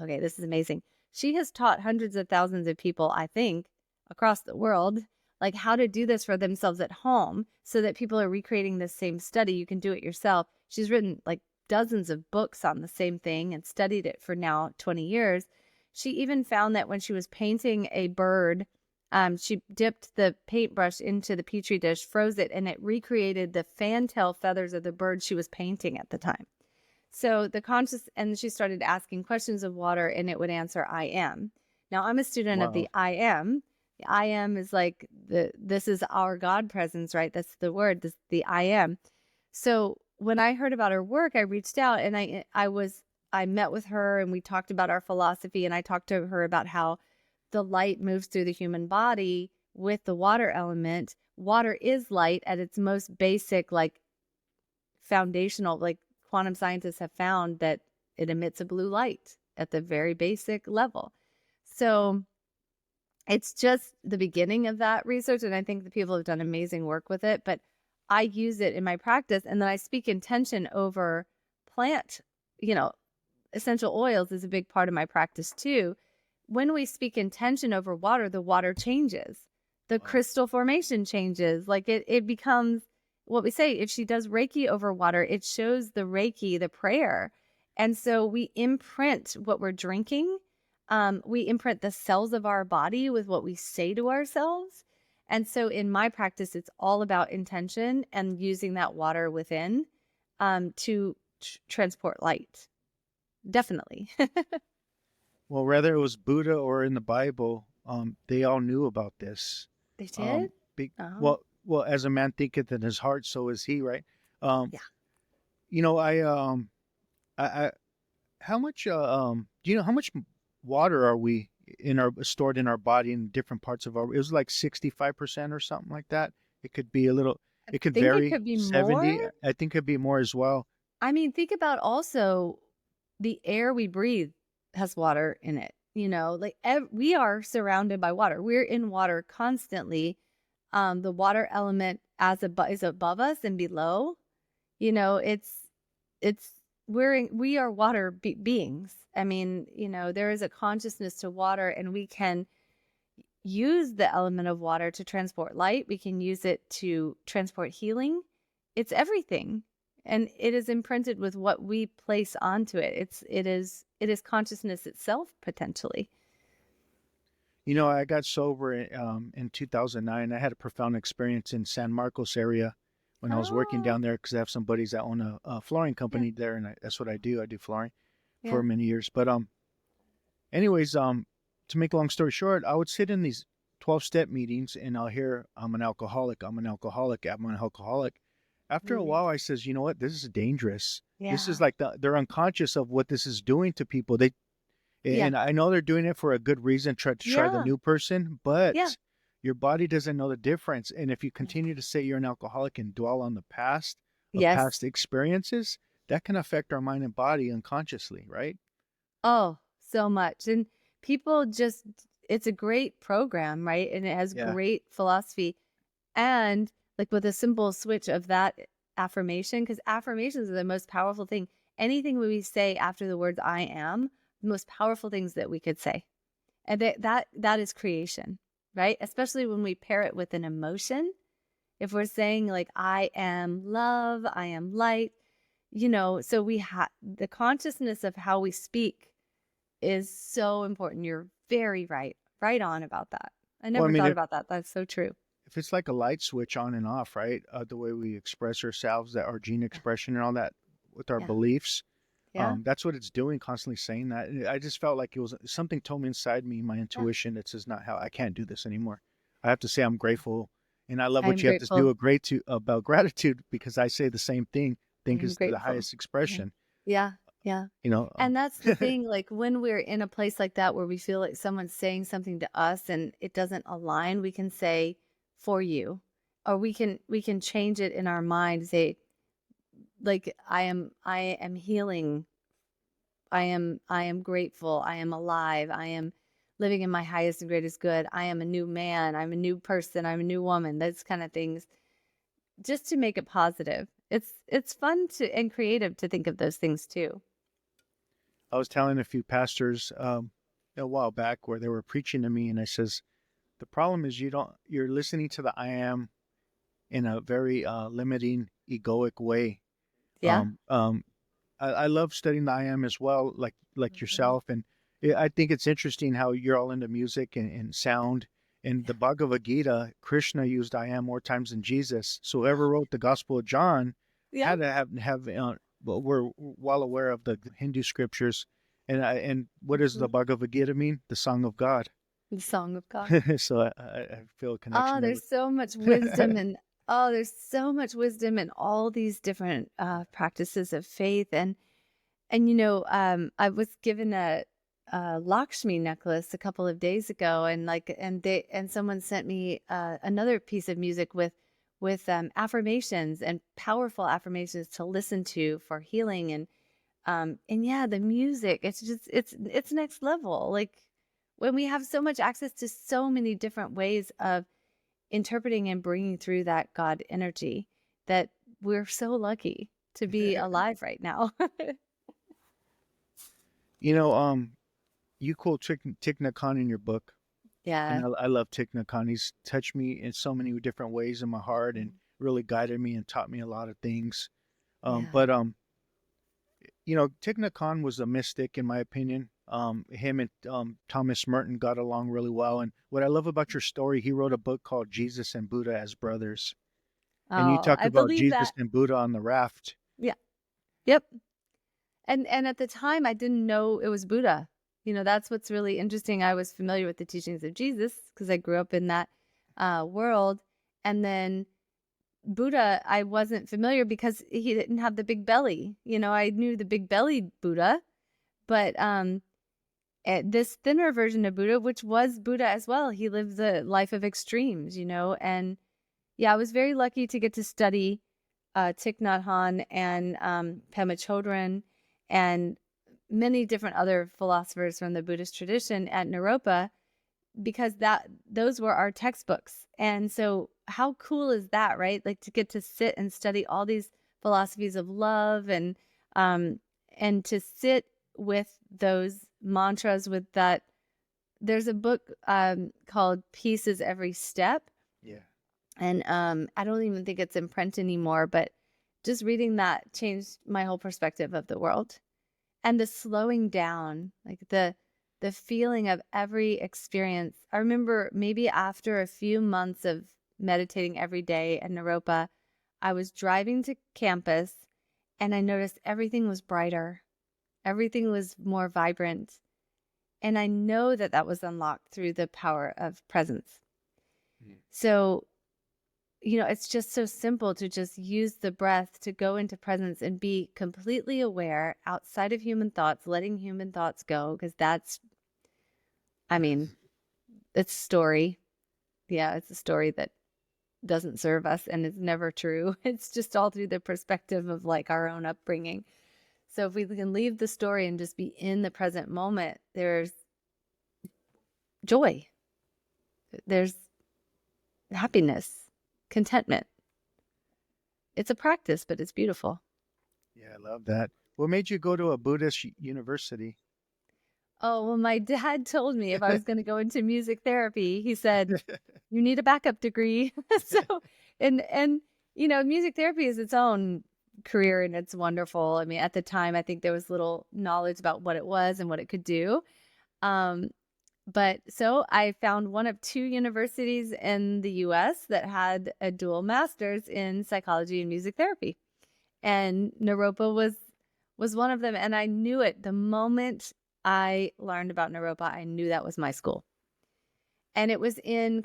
okay, this is amazing. She has taught hundreds of thousands of people, I think, across the world, like how to do this for themselves at home so that people are recreating this same study. You can do it yourself. She's written like dozens of books on the same thing and studied it for now 20 years. She even found that when she was painting a bird, she dipped the paintbrush into the petri dish, froze it, and it recreated the fantail feathers of the bird she was painting at the time. So and she started asking questions of water, and it would answer, I am. Now I'm a student of the Wow. I am. The I am is like this is our God presence, right? That's the word, the I am. So when I heard about her work, I reached out and I met with her and we talked about our philosophy, and I talked to her about how the light moves through the human body with the water element. Water is light at its most basic, like foundational, like quantum scientists have found that it emits a blue light at the very basic level. So it's just the beginning of that research. And I think the people have done amazing work with it, but I use it in my practice. And then I speak intention over plant, essential oils is a big part of my practice too. When we speak intention over water, the water changes. The Wow. crystal formation changes. Like it becomes what we say. If she does Reiki over water, it shows the Reiki, the prayer. And so we imprint what we're drinking. We imprint the cells of our body with what we say to ourselves. And so in my practice, it's all about intention and using that water within to transport light. definitely. Well, whether it was Buddha or in the Bible, they all knew about this. They did? Um, be, Oh, well, as a man thinketh in his heart, so is he, right? Um, yeah. you know, I how much, do you know how much water are we stored in our body in different parts of our? It was like 65% or something like that. It could be a little. I It could think it vary. could be more. 70. I think it could be more as well. I mean, think about also the air we breathe has water in it. Like we are surrounded by water. We're in water constantly. The water element is above us and below. It's we are water beings. I mean, there is a consciousness to water, and we can use the element of water to transport light. We can use it to transport healing. It's everything. And it is imprinted with what we place onto it. It is consciousness itself, potentially. You know, I got sober in 2009. I had a profound experience in San Marcos area when I was working Oh, down there because I have some buddies that own a flooring yeah, company there, and that's what I do. I do flooring yeah. for many years. But anyways, to make a long story short, I would sit in these 12-step meetings, and I'll hear, "I'm an alcoholic. I'm an alcoholic. I'm an alcoholic." After a Really? while, I says, "You know what? This is dangerous. This is Yeah. like they're unconscious of what this is doing to people. They Yeah. And I know they're doing it for a good reason, try the Yeah. new person, Yeah. but your body doesn't know the difference. And if you Yeah. continue to say you're an alcoholic and dwell on the past of Yes. past experiences, that can affect our mind and body unconsciously, right? Oh, so much. And people just, it's a great program, right? And it has Yeah. great philosophy. And like with a simple switch of that affirmation, because affirmations are the most powerful thing. Anything we say after the words I am, the most powerful things that we could say. And that is creation, right? Especially when we pair it with an emotion. If we're saying like I am love, I am light, so we have the consciousness of how we speak is so important. You're very right on about that. I Well, I never mean, thought about that. That's so true. if it's like a light switch on and off, right? The way we express ourselves, that our gene Yeah. expression and all that with our Yeah. beliefs, Yeah. that's what it's doing, constantly saying that. And I just felt like it was something told me inside me, my Yeah. intuition, that says not how I can't do this anymore. I have to say I'm grateful, and I love I what am you have to do grateful. about gratitude, because I say the same thing. I Think am is the grateful. highest Yeah. expression. Yeah. Yeah. You know. And that's the thing, like when we're in a place like that where we feel like someone's saying something to us and it doesn't align, we can say for you. Or we can change it in our mind, say like I am healing. I am grateful. I am alive. I am living in my highest and greatest good. I am a new man. I'm a new person. I'm a new woman. Those kind of things, just to make it positive. It's fun to and creative to think of those things too. I was telling a few pastors a while back where they were preaching to me, and I says the problem is you're listening to the I am in a very limiting, egoic way. Yeah. Um, um, I love studying the I am as well, like Mhm. yourself, and I think it's interesting how you're all into music and sound. In Yeah. the Bhagavad Gita, Krishna used I am more times than Jesus. So whoever wrote the Gospel of John Yeah. had to have. Well, we're well aware of the Hindu scriptures, and what does the Mhm. Bhagavad Gita mean? The song of God. The song of God. So I feel a Oh, connection there. there's so much wisdom and oh, there's so much wisdom in all these different practices of faith. And I was given a Lakshmi necklace a couple of days ago, and someone sent me another piece of music with affirmations and powerful affirmations to listen to for healing and yeah, the music, it's just it's next level. Like when we have so much access to so many different ways of interpreting and bringing through that God energy, that we're so lucky to be alive right now. You know, you quote Thich Nhat Hanh in your book, and Yeah. I love Thich Nhat Hanh. He's touched me in so many different ways in my heart and really guided me and taught me a lot of things. Yeah. But Thich Nhat Hanh was a mystic, in my opinion. Him and Thomas Merton got along really well. And what I love about your story, he wrote a book called Jesus and Buddha as Brothers. And you Oh, talk I about believe Jesus that. and Buddha on the raft. Yeah. Yep. And at the time, I didn't know it was Buddha. That's what's really interesting. I was familiar with the teachings of Jesus because I grew up in that world. And then Buddha, I wasn't familiar because he didn't have the big belly. I knew the big belly Buddha, but this thinner version of Buddha, which was Buddha as well, he lived the life of extremes, and yeah, I was very lucky to get to study Thich Nhat Hanh and Pema Chodron and many different other philosophers from the Buddhist tradition at Naropa, because those were our textbooks. And so how cool is that, right? Like to get to sit and study all these philosophies of love and to sit with those mantras with that. There's a book called Peace is Every Step. Yeah. And I don't even think it's in print anymore, but just reading that changed my whole perspective of the world. And the slowing down, like the feeling of every experience. I remember maybe after a few months of meditating every day at Naropa, I was driving to campus and I noticed everything was brighter. Everything was more vibrant. And I know that was unlocked through the power of presence. So, it's just so simple to just use the breath to go into presence and be completely aware outside of human thoughts, letting human thoughts go, because it's a story. Yeah, it's a story that doesn't serve us and is never true. It's just all through the perspective of like our own upbringing. So if we can leave the story and just be in the present moment, there's joy. There's happiness, contentment. It's a practice, but it's beautiful. Yeah, I love that. What made you go to a Buddhist university? Oh, well, my dad told me if I was going to go into music therapy, he said, you need a backup degree. So, and music therapy is its own career and it's wonderful. I mean, at the time, I think there was little knowledge about what it was and what it could do. But so I found one of 2 universities in the US that had a dual master's in psychology and music therapy. And Naropa was one of them. And I knew it the moment I learned about Naropa. I knew that was my school. And it was in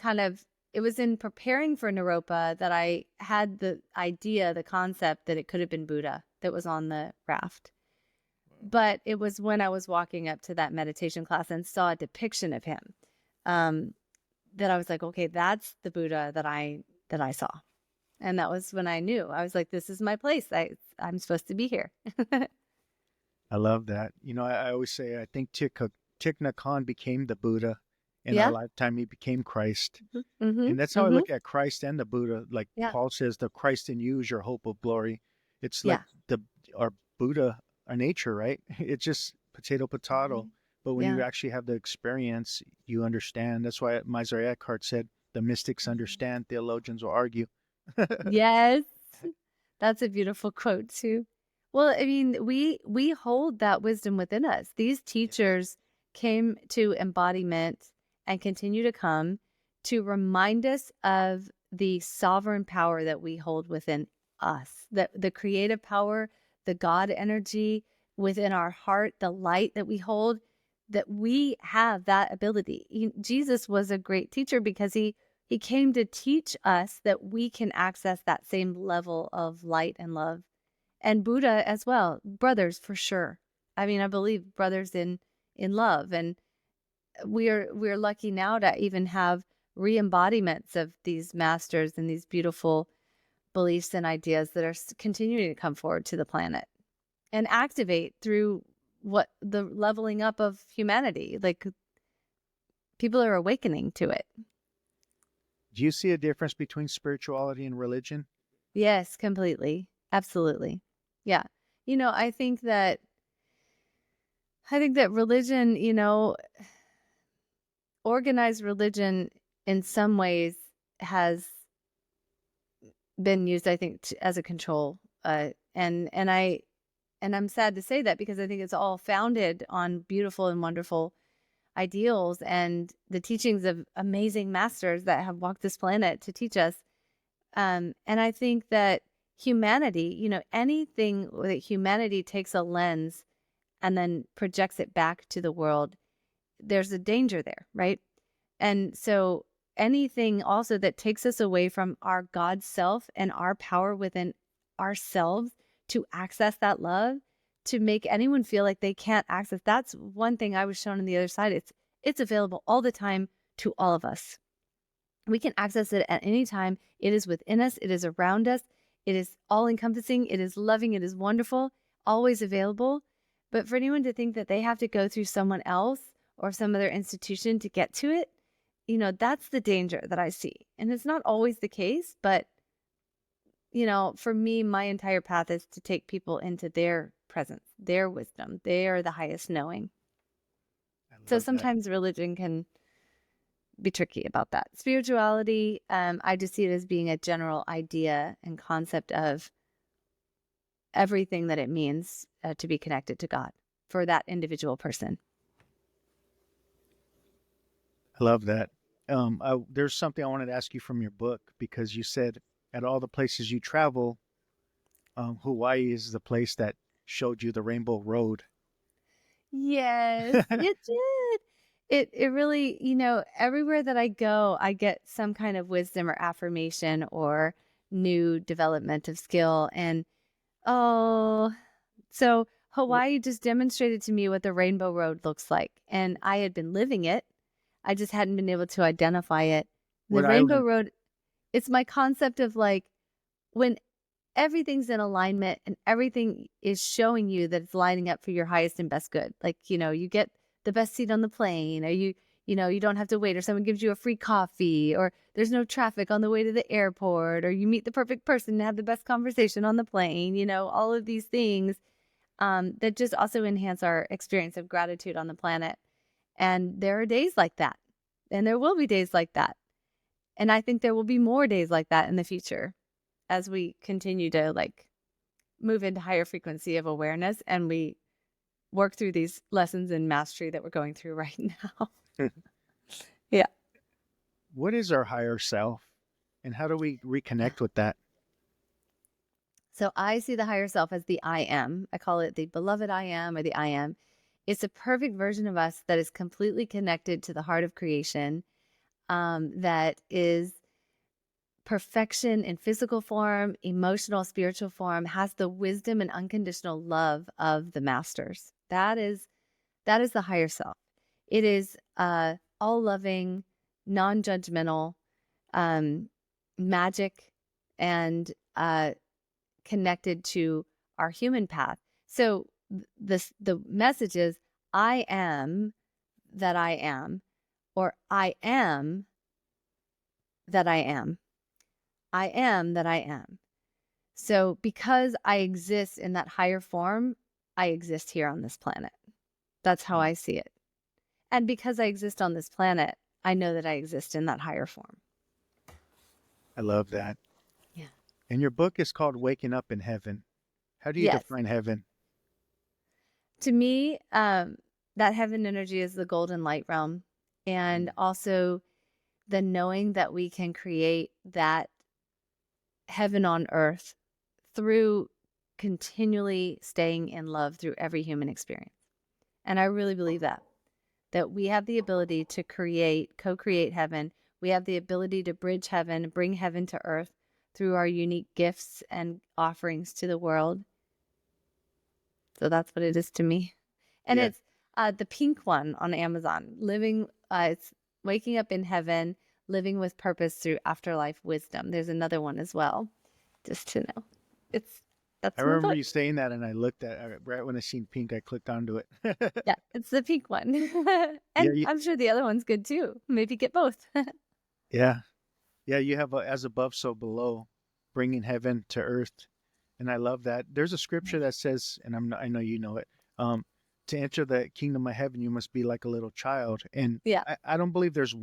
preparing for Naropa that I had the idea, the concept that it could have been Buddha that was on the raft. But it was when I was walking up to that meditation class and saw a depiction of him that I was like, okay, that's the Buddha that I saw. And that was when I knew. I was like, this is my place. I'm supposed to be here. I love that. I always say, I think Thich Nhat Hanh became the Buddha in our lifetime. He became Christ. Mm-hmm. And that's how I look at Christ and the Buddha. Like Paul says, the Christ in you is your hope of glory. It's like our Buddha, our nature, right? It's just potato. Mm-hmm. But when you actually have the experience, you understand. That's why Miser Eckhart said, the mystics understand, theologians will argue. Yes. That's a beautiful quote too. Well, I mean, we hold that wisdom within us. These teachers came to embodiment and continue to come to remind us of the sovereign power that we hold within us, that the creative power, the God energy within our heart, the light that we hold, that we have that ability. Jesus was a great teacher because he came to teach us that we can access that same level of light and love. And Buddha as well, brothers for sure. I mean, I believe brothers in love. And we're lucky now to even have re-embodiments of these masters and these beautiful beliefs and ideas that are continuing to come forward to the planet and activate through what the leveling up of humanity. Like people are awakening to it. Do you see a difference between spirituality and religion? Yes, completely. Absolutely. Yeah. I think that religion, organized religion in some ways has been used, I think, as a control. And I'm sad to say that because I think it's all founded on beautiful and wonderful ideals and the teachings of amazing masters that have walked this planet to teach us. And I think that humanity, anything that humanity takes a lens and then projects it back to the world, there's a danger there, right? And so anything also that takes us away from our God self and our power within ourselves to access that love, to make anyone feel like they can't access, that's one thing I was shown on the other side. It's available all the time to all of us. We can access it at any time. It is within us. It is around us. It is all encompassing. It is loving. It is wonderful, always available. But for anyone to think that they have to go through someone else or some other institution to get to it, that's the danger that I see. And it's not always the case, but, for me, my entire path is to take people into their presence, their wisdom. They are the highest knowing. So sometimes religion can be tricky about that. Spirituality, I just see it as being a general idea and concept of everything that it means to be connected to God for that individual person. I love that. There's something I wanted to ask you from your book, because you said at all the places you travel, Hawaii is the place that showed you the Rainbow Road. Yes, it did. It really, everywhere that I go, I get some kind of wisdom or affirmation or new development of skill. And so Hawaii just demonstrated to me what the Rainbow Road looks like. And I had been living it. I just hadn't been able to identify it. The Rainbow Road, it's my concept of like when everything's in alignment and everything is showing you that it's lining up for your highest and best good. Like, you get the best seat on the plane, or you don't have to wait, or someone gives you a free coffee, or there's no traffic on the way to the airport, or you meet the perfect person and have the best conversation on the plane, all of these things that just also enhance our experience of gratitude on the planet. And there are days like that, and there will be days like that. And I think there will be more days like that in the future as we continue to move into higher frequency of awareness and we work through these lessons in mastery that we're going through right now. Yeah. What is our higher self, and how do we reconnect with that? So I see the higher self as the I am. I call it the beloved I am, or the I am. It's a perfect version of us that is completely connected to the heart of creation, that is perfection in physical form, emotional, spiritual form, has the wisdom and unconditional love of the masters. That is the higher self. It is all loving, non-judgmental, magic, and connected to our human path. So the message is, I am that I am, or I am that I am. I am that I am. So because I exist in that higher form, I exist here on this planet. That's how I see it. And because I exist on this planet, I know that I exist in that higher form. I love that. Yeah. And your book is called Waking Up in Heaven. How do you define heaven? To me, that heaven energy is the golden light realm. And also the knowing that we can create that heaven on earth through continually staying in love through every human experience. And I really believe that we have the ability to co-create heaven. We have the ability to bridge heaven, bring heaven to earth through our unique gifts and offerings to the world. So that's what it is to me. And it's the pink one on Amazon, it's Waking Up in Heaven, Living with Purpose Through Afterlife Wisdom. There's another one as well, just to know. I remember you saying that, and I looked at it right when I seen pink. I clicked onto it. Yeah, it's the pink one. And I'm sure the other one's good too. Maybe get both. Yeah. You have as above, so below, bringing heaven to earth. And I love that. There's a scripture that says, and I know you know it, to enter the kingdom of heaven, you must be like a little child. And I don't believe there's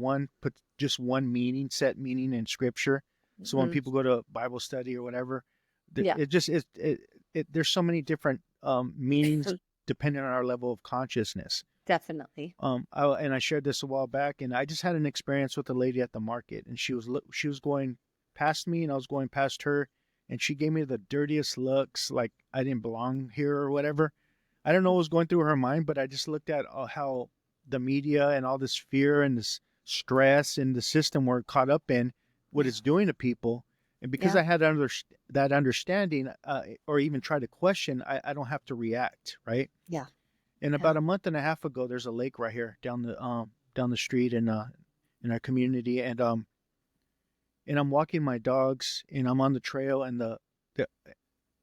just one set meaning in scripture. So when people go to Bible study or whatever, there's so many different meanings depending on our level of consciousness. Definitely. I shared this a while back, and I just had an experience with a lady at the market, and she was going past me, and I was going past her, and she gave me the dirtiest looks, like I didn't belong here or whatever. I don't know what was going through her mind, but I just looked at how the media and all this fear and this stress and the system we're caught up in, what Yeah. it's doing to people. And because Yeah. I had that understanding, or even try to question, I don't have to react, right? Yeah. And Yeah. about a month and a half ago, there's a lake right here down the street in our community, and I'm walking my dogs, and I'm on the trail, and the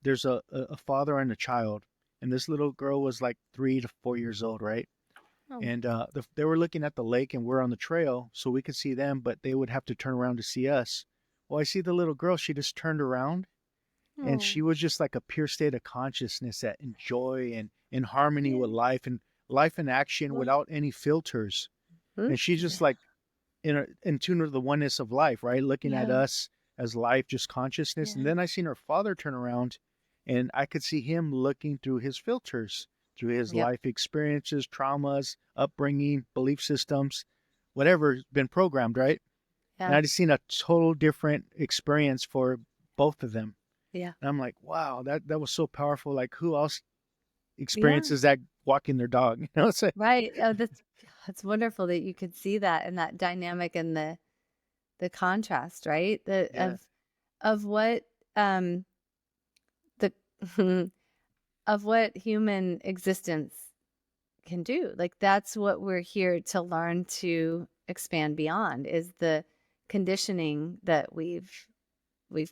there's a father and a child, and this little girl was like 3 to 4 years old, right? Oh. And they were looking at the lake, and we're on the trail, so we could see them, but they would have to turn around to see us. Well, I see the little girl. She just turned around, and Oh. she was just like a pure state of consciousness that in joy and in harmony Yeah. with life and life in action Well, without any filters. And she's yeah. just like in tune with the oneness of life, right? Looking at Yeah. us as life, just consciousness. And Yeah. then I seen her father turn around, and I could see him looking through his filters, through his Yep. life experiences, traumas, upbringing, belief systems, whatever's been programmed, right? And Yeah. I just seen a total different experience for both of them. Yeah. And I'm like, wow, that was so powerful. Like, who else Yeah. experiences that walking their dog? It's like, Right. Oh, that's wonderful that you could see that and that dynamic and the contrast, right? The yeah, of what the of what human existence can do. Like that's what we're here to learn to expand beyond is the conditioning that we've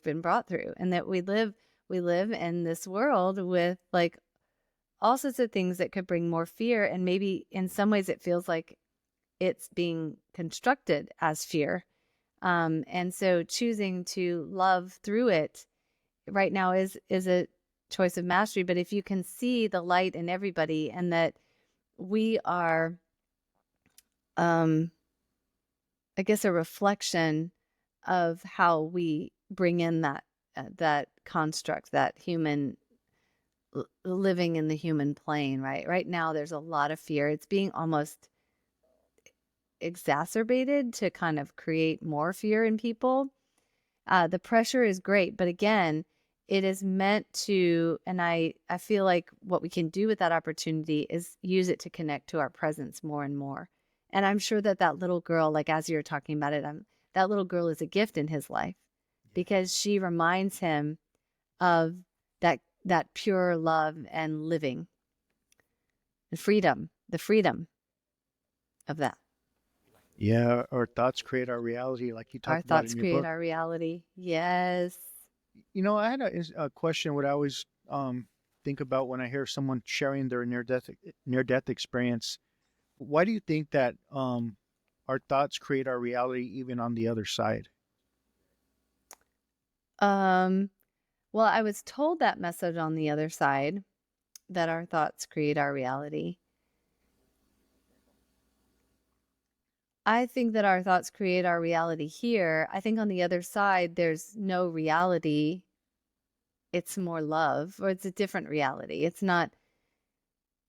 been brought through and that we live in this world with like all sorts of things that could bring more fear and maybe in some ways it feels like it's being constructed as fear. And so choosing to love through it right now is a choice of mastery. But if you can see the light in everybody and that we are, um, I guess, a reflection of how we bring in that construct, that human living in the human plane, right? Right now, there's a lot of fear. It's being almost exacerbated to kind of create more fear in people. The pressure is great, but again, it is meant to, and I feel like what we can do with that opportunity is use it to connect to our presence more and more. And I'm sure that that little girl, like as you're talking about it, that little girl is a gift in his life because she reminds him of that pure love and living and freedom, the freedom of that. yeah. Our thoughts create our reality, like you Our talk about thoughts in your create book. our reality. Yes. I had a question. What I always think about when I hear someone sharing their near death experience. Why do you think that our thoughts create our reality, even on the other side? Um, well, I was told that message on the other side that our thoughts create our reality. I think that our thoughts create our reality here. I think on the other side, there's no reality. It's more love, or it's a different reality. It's not,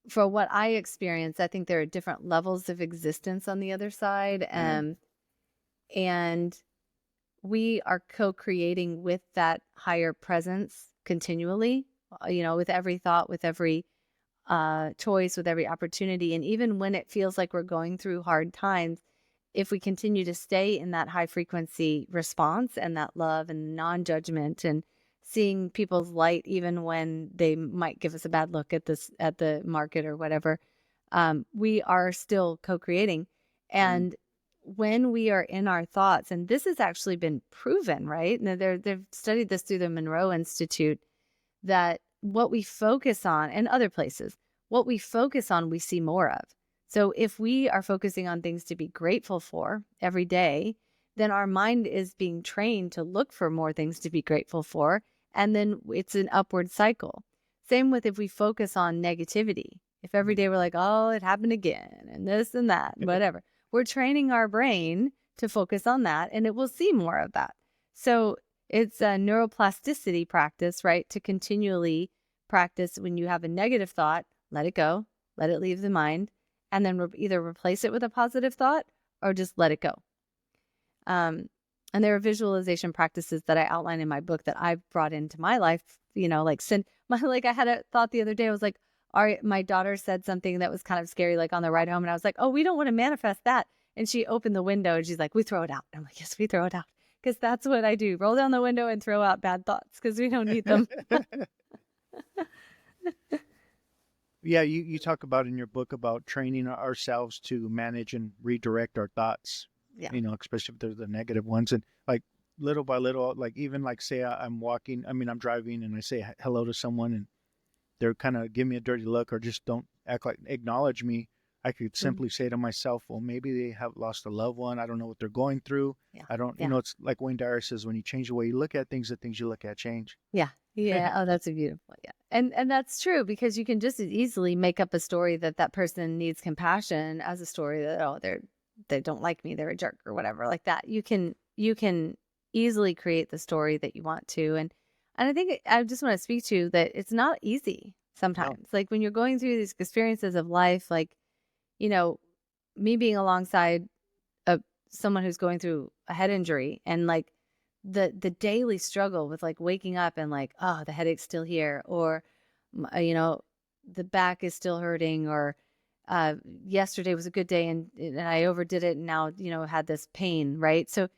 for what I experience, I think there are different levels of existence on the other side. And we are co-creating with that higher presence continually, with every thought, with every choice, with every opportunity. And even when it feels like we're going through hard times, if we continue to stay in that high frequency response and that love and non-judgment and seeing people's light, even when they might give us a bad look at the market or whatever, we are still co-creating. And when we are in our thoughts, and this has actually been proven, right? Now, they've studied this through the Monroe Institute, that what we focus on, and other places, what we focus on, we see more of. So if we are focusing on things to be grateful for every day, then our mind is being trained to look for more things to be grateful for. And then it's an upward cycle. Same with if we focus on negativity. If every day we're like, oh, it happened again, and this and that, and whatever, we're training our brain to focus on that, and it will see more of that. So it's a neuroplasticity practice, right? To continually practice when you have a negative thought, let it go, let it leave the mind, and then either replace it with a positive thought or just let it go. And there are visualization practices that I outline in my book that I've brought into my life, like I had a thought the other day. I was like, my daughter said something that was kind of scary, like on the ride home. And I was like, oh, we don't want to manifest that. And she opened the window and she's like, we throw it out. I'm like, yes, we throw it out. Because that's what I do. Roll down the window and throw out bad thoughts because we don't need them. Yeah, you talk about in your book about training ourselves to manage and redirect our thoughts, Yeah. especially if they're the negative ones. And like little by little, like even like say I'm walking, I'm driving and I say hello to someone and they're kind of give me a dirty look or just don't acknowledge me. I could simply say to myself, well, maybe they have lost a loved one. I don't know what they're going through. Yeah. I don't, Yeah. it's like Wayne Dyer says, when you change the way you look at things, the things you look at change. Yeah. Yeah. Oh, that's a beautiful. Yeah. And that's true because you can just as easily make up a story that person needs compassion as a story that, oh, they don't like me. They're a jerk or whatever like that. You can easily create the story that you want to. And I think I just want to speak to that. It's not easy sometimes. No. Like when you're going through these experiences of life, like, me being alongside someone who's going through a head injury and like the daily struggle with like waking up and like, oh, the headache's still here, or the back is still hurting, or yesterday was a good day and I overdid it and now had this pain, right? So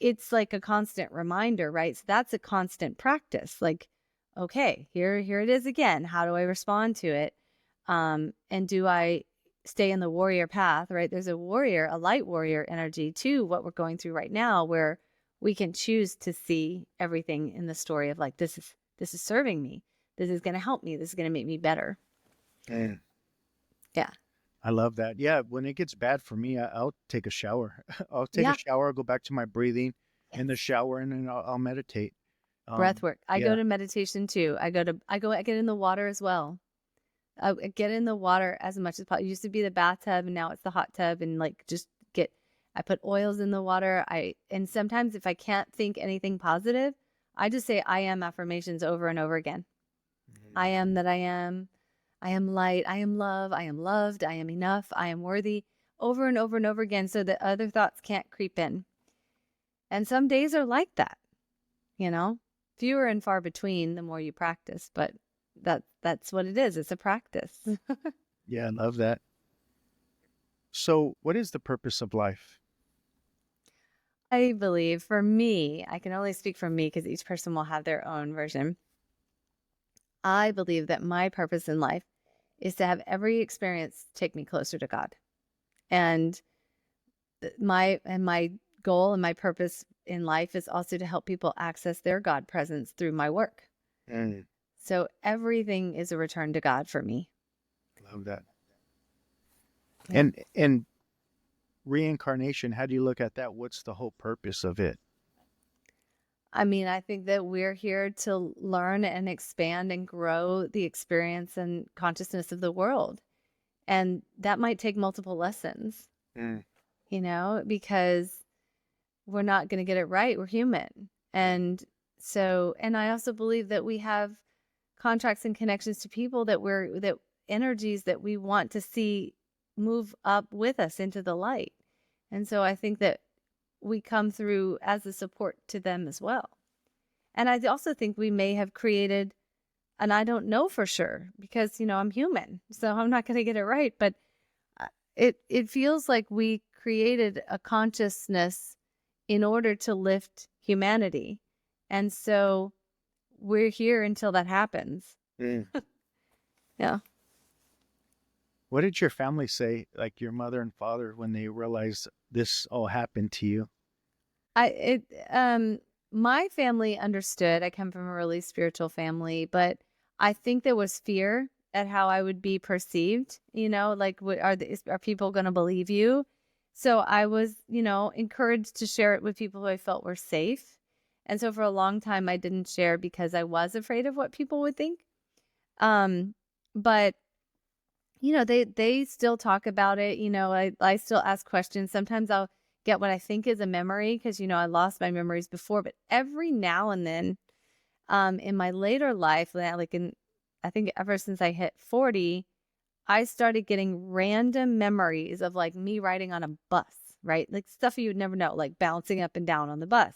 it's like a constant reminder, right? So that's a constant practice. Like, okay, here it is again. How do I respond to it? And do I stay in the warrior path, right? There's a light warrior energy to what we're going through right now, where we can choose to see everything in the story of like, this is serving me. This is going to help me. This is going to make me better. Mm. Yeah. I love that. Yeah. When it gets bad for me, I'll take a shower. I'll take a shower, go back to my breathing in the shower, and then I'll meditate. Breathwork. I yeah. go to meditation too. I get in the water as well. I get in the water as much as possible. It used to be the bathtub and now it's the hot tub, and like I put oils in the water. And sometimes if I can't think anything positive, I just say I am affirmations over and over again. I am that I am. I am light. I am love. I am loved. I am enough. I am worthy, over and over and over again, so that other thoughts can't creep in. And some days are like that, fewer and far between the more you practice, but that's what it is. It's a practice. Yeah, I love that. So what is the purpose of life? I believe for me, I can only speak for me because each person will have their own version. I believe that my purpose in life is to have every experience take me closer to God. And my goal and my purpose in life is also to help people access their God presence through my work. Mm. So everything is a return to God for me. Love that. Yeah. And reincarnation, how do you look at that? What's the whole purpose of it? I mean, I think that we're here to learn and expand and grow the experience and consciousness of the world. And that might take multiple lessons, because we're not going to get it right. We're human. And I also believe that we have contracts and connections to people that energies that we want to see move up with us into the light. And so I think that we come through as a support to them as well. And I also think we may have created, and I don't know for sure because, I'm human, so I'm not going to get it right. But it feels like we created a consciousness in order to lift humanity. And so we're here until that happens. Mm. Yeah. What did your family say, like your mother and father, when they realized this all happened to you? My family understood. I come from a really spiritual family, but I think there was fear at how I would be perceived. Like, are people going to believe you? So I was, encouraged to share it with people who I felt were safe. And so for a long time, I didn't share because I was afraid of what people would think. But they still talk about it. I still ask questions. Sometimes I'll get what I think is a memory because, I lost my memories before. But every now and then in my later life, I think ever since I hit 40, I started getting random memories of like me riding on a bus, right? Like stuff you would never know, like bouncing up and down on the bus.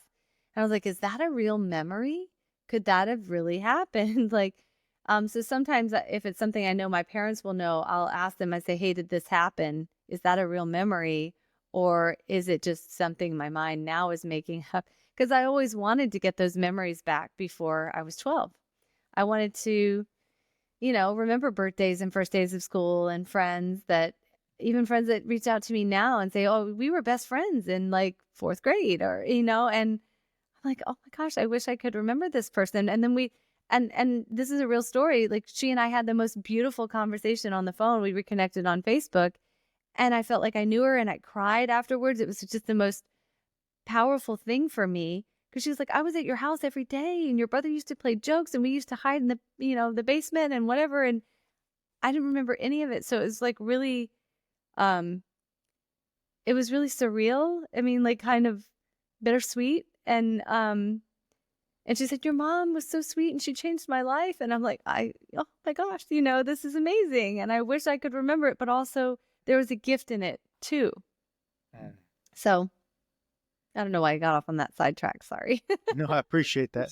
And I was like, is that a real memory? Could that have really happened? Like, So sometimes if it's something I know my parents will know, I'll ask them, I say, hey, did this happen? Is that a real memory? Or is it just something my mind now is making up? Because I always wanted to get those memories back before I was 12. I wanted to, remember birthdays and first days of school and friends that reach out to me now and say, oh, we were best friends in like fourth grade and I'm like, oh my gosh, I wish I could remember this person. And then and this is a real story. Like she and I had the most beautiful conversation on the phone. We reconnected on Facebook and I felt like I knew her and I cried afterwards. It was just the most powerful thing for me because she was like, I was at your house every day and your brother used to play jokes and we used to hide in the basement and whatever. And I didn't remember any of it. So it was like really, it was really surreal. I mean, like kind of bittersweet. And she said, your mom was so sweet and she changed my life. And I'm like, oh my gosh, this is amazing. And I wish I could remember it, but also there was a gift in it too. So I don't know why I got off on that sidetrack. Sorry. No, I appreciate that.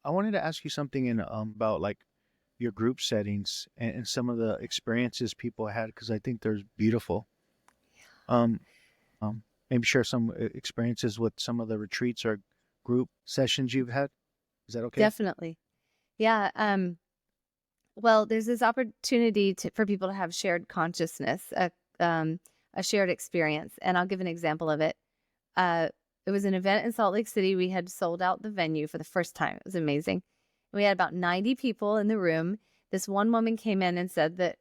I wanted to ask you something about like your group settings and some of the experiences people had because I think they're beautiful. Um, Maybe share some experiences with some of the retreats or group sessions you've had. Is that okay? Definitely. Yeah. Well, there's this opportunity for people to have shared consciousness, a shared experience. And I'll give an example of it. It was an event in Salt Lake City. We had sold out the venue for the first time. It was amazing. We had about 90 people in the room. This one woman came in and said that,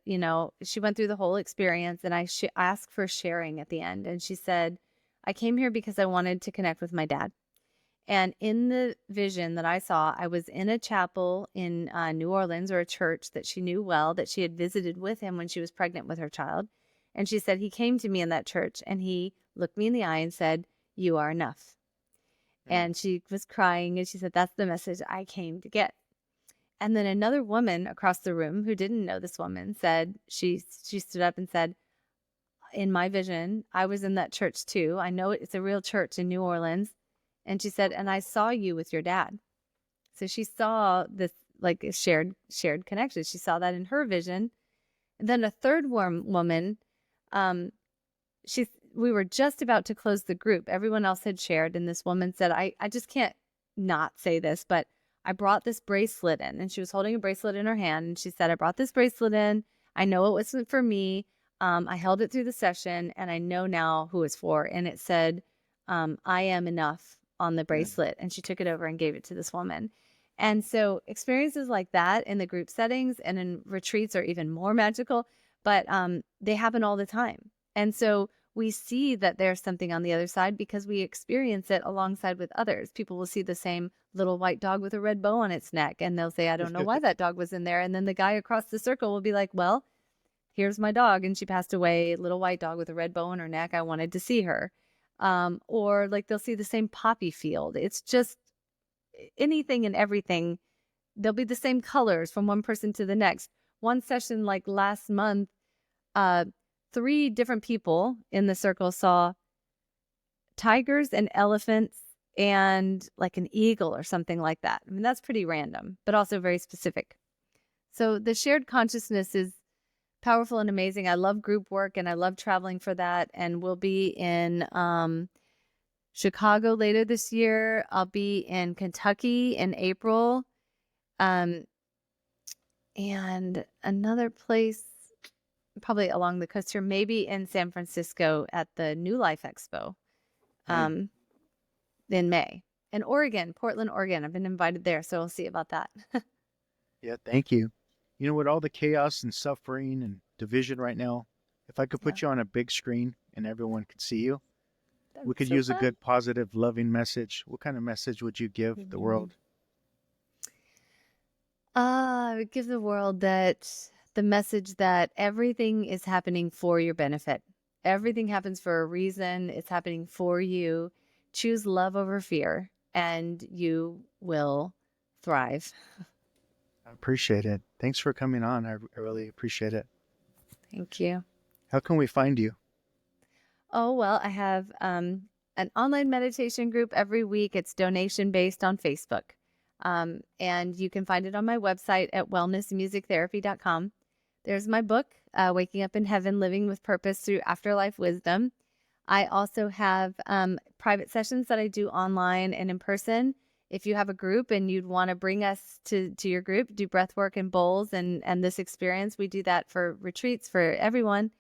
she went through the whole experience and I asked for sharing at the end. And she said, I came here because I wanted to connect with my dad. And in the vision that I saw, I was in a chapel in New Orleans or a church that she knew well, that she had visited with him when she was pregnant with her child. And she said, he came to me in that church and he looked me in the eye and said, you are enough. And she was crying and she said, that's the message I came to get. And then another woman across the room who didn't know this woman said, she stood up and said, in my vision, I was in that church too. I know it's a real church in New Orleans. And she said, and I saw you with your dad. So she saw this like a shared connection. She saw that in her vision. And then a third woman, we were just about to close the group. Everyone else had shared. And this woman said, I just can't not say this, but I brought this bracelet in. And she was holding a bracelet in her hand. And she said, I brought this bracelet in. I know it wasn't for me. I held it through the session and I know now who it's for. And it said, I am enough on the bracelet. And she took it over and gave it to this woman. And so experiences like that in the group settings and in retreats are even more magical, but they happen all the time. And so we see that there's something on the other side because we experience it alongside with others. People will see the same little white dog with a red bow on its neck and they'll say, I don't know why that dog was in there. And then the guy across the circle will be like, well, here's my dog and she passed away, little white dog with a red bow on her neck. I wanted to see her. Or like they'll see the same poppy field. It's just anything and everything. They'll be the same colors from one person to the next. One session like last month, 3 different people in the circle saw tigers and elephants and like an eagle or something like that. I mean, that's pretty random, but also very specific. So the shared consciousness is powerful and amazing. I love group work and I love traveling for that. And we'll be in Chicago later this year. I'll be in Kentucky in April. And another place probably along the coast here, maybe in San Francisco at the New Life Expo in May. And Oregon, Portland, Oregon. I've been invited there, so we'll see about that. Yeah, thank you. You know, with all the chaos and suffering and division right now, if I could put you on a big screen and everyone could see you, we could use a good, positive, loving message. What kind of message would you give the world? I would give the world the message that everything is happening for your benefit. Everything happens for a reason. It's happening for you. Choose love over fear, and you will thrive. I appreciate it. Thanks for coming on. I really appreciate it. Thank you. How can we find you? Oh, well, I have an online meditation group every week. It's donation-based on Facebook. And you can find it on my website at wellnessmusictherapy.com. There's my book, Waking Up in Heaven, Living with Purpose Through Afterlife Wisdom. I also have private sessions that I do online and in person. If you have a group and you'd want to bring us to your group, do breathwork and bowls and this experience, we do that for retreats for everyone.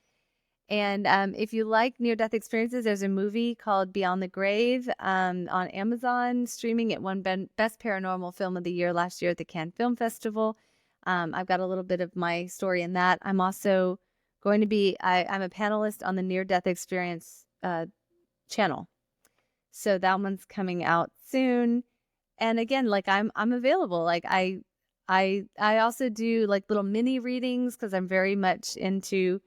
And if you like near-death experiences, there's a movie called Beyond the Grave on Amazon, streaming. It won Best Paranormal Film of the Year last year at the Cannes Film Festival. I've got a little bit of my story in that. I'm also going to be, I'm a panelist on the Near-Death Experience channel. So that one's coming out soon. And again, like I'm available. Like I also do like little mini readings because I'm very much into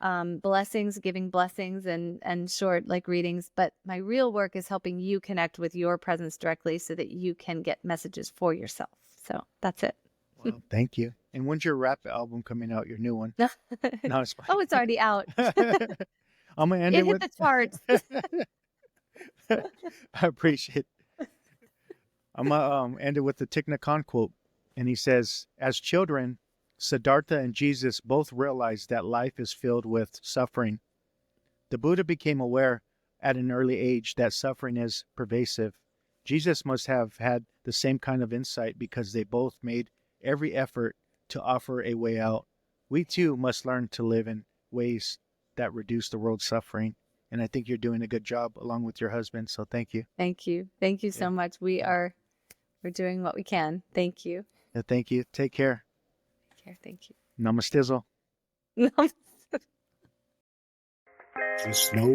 blessings, giving blessings and short like readings. But my real work is helping you connect with your presence directly so that you can get messages for yourself. So that's it. Well, thank you. And when's your rap album coming out, your new one? No, it's fine. Oh, it's already out. I'm going to end it it hit with... the charts. I appreciate it. I'm going to end it with the Thich Nhat Hanh quote. And he says, as children, Siddhartha and Jesus both realized that life is filled with suffering. The Buddha became aware at an early age that suffering is pervasive. Jesus must have had the same kind of insight because they both made every effort to offer a way out. We too must learn to live in ways that reduce the world's suffering. And I think you're doing a good job along with your husband. So thank you. Thank you. Thank you so much. We're doing what we can. Thank you. Yeah, thank you. Take care. Thank you. Namastizzle. Just know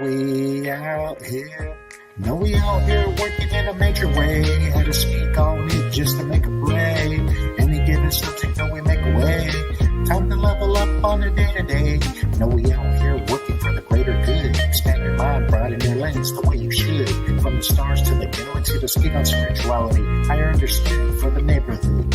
we out here. Know we out here working in a major way. Had to speak on it just to make a play. Any given subject, know we make a way. Time to level up on a day-to-day. Know we out here working for the greater good. Expand your mind, broaden your lens the way you should. From the stars to the galaxy to speak on spirituality. Higher understanding for the neighborhood.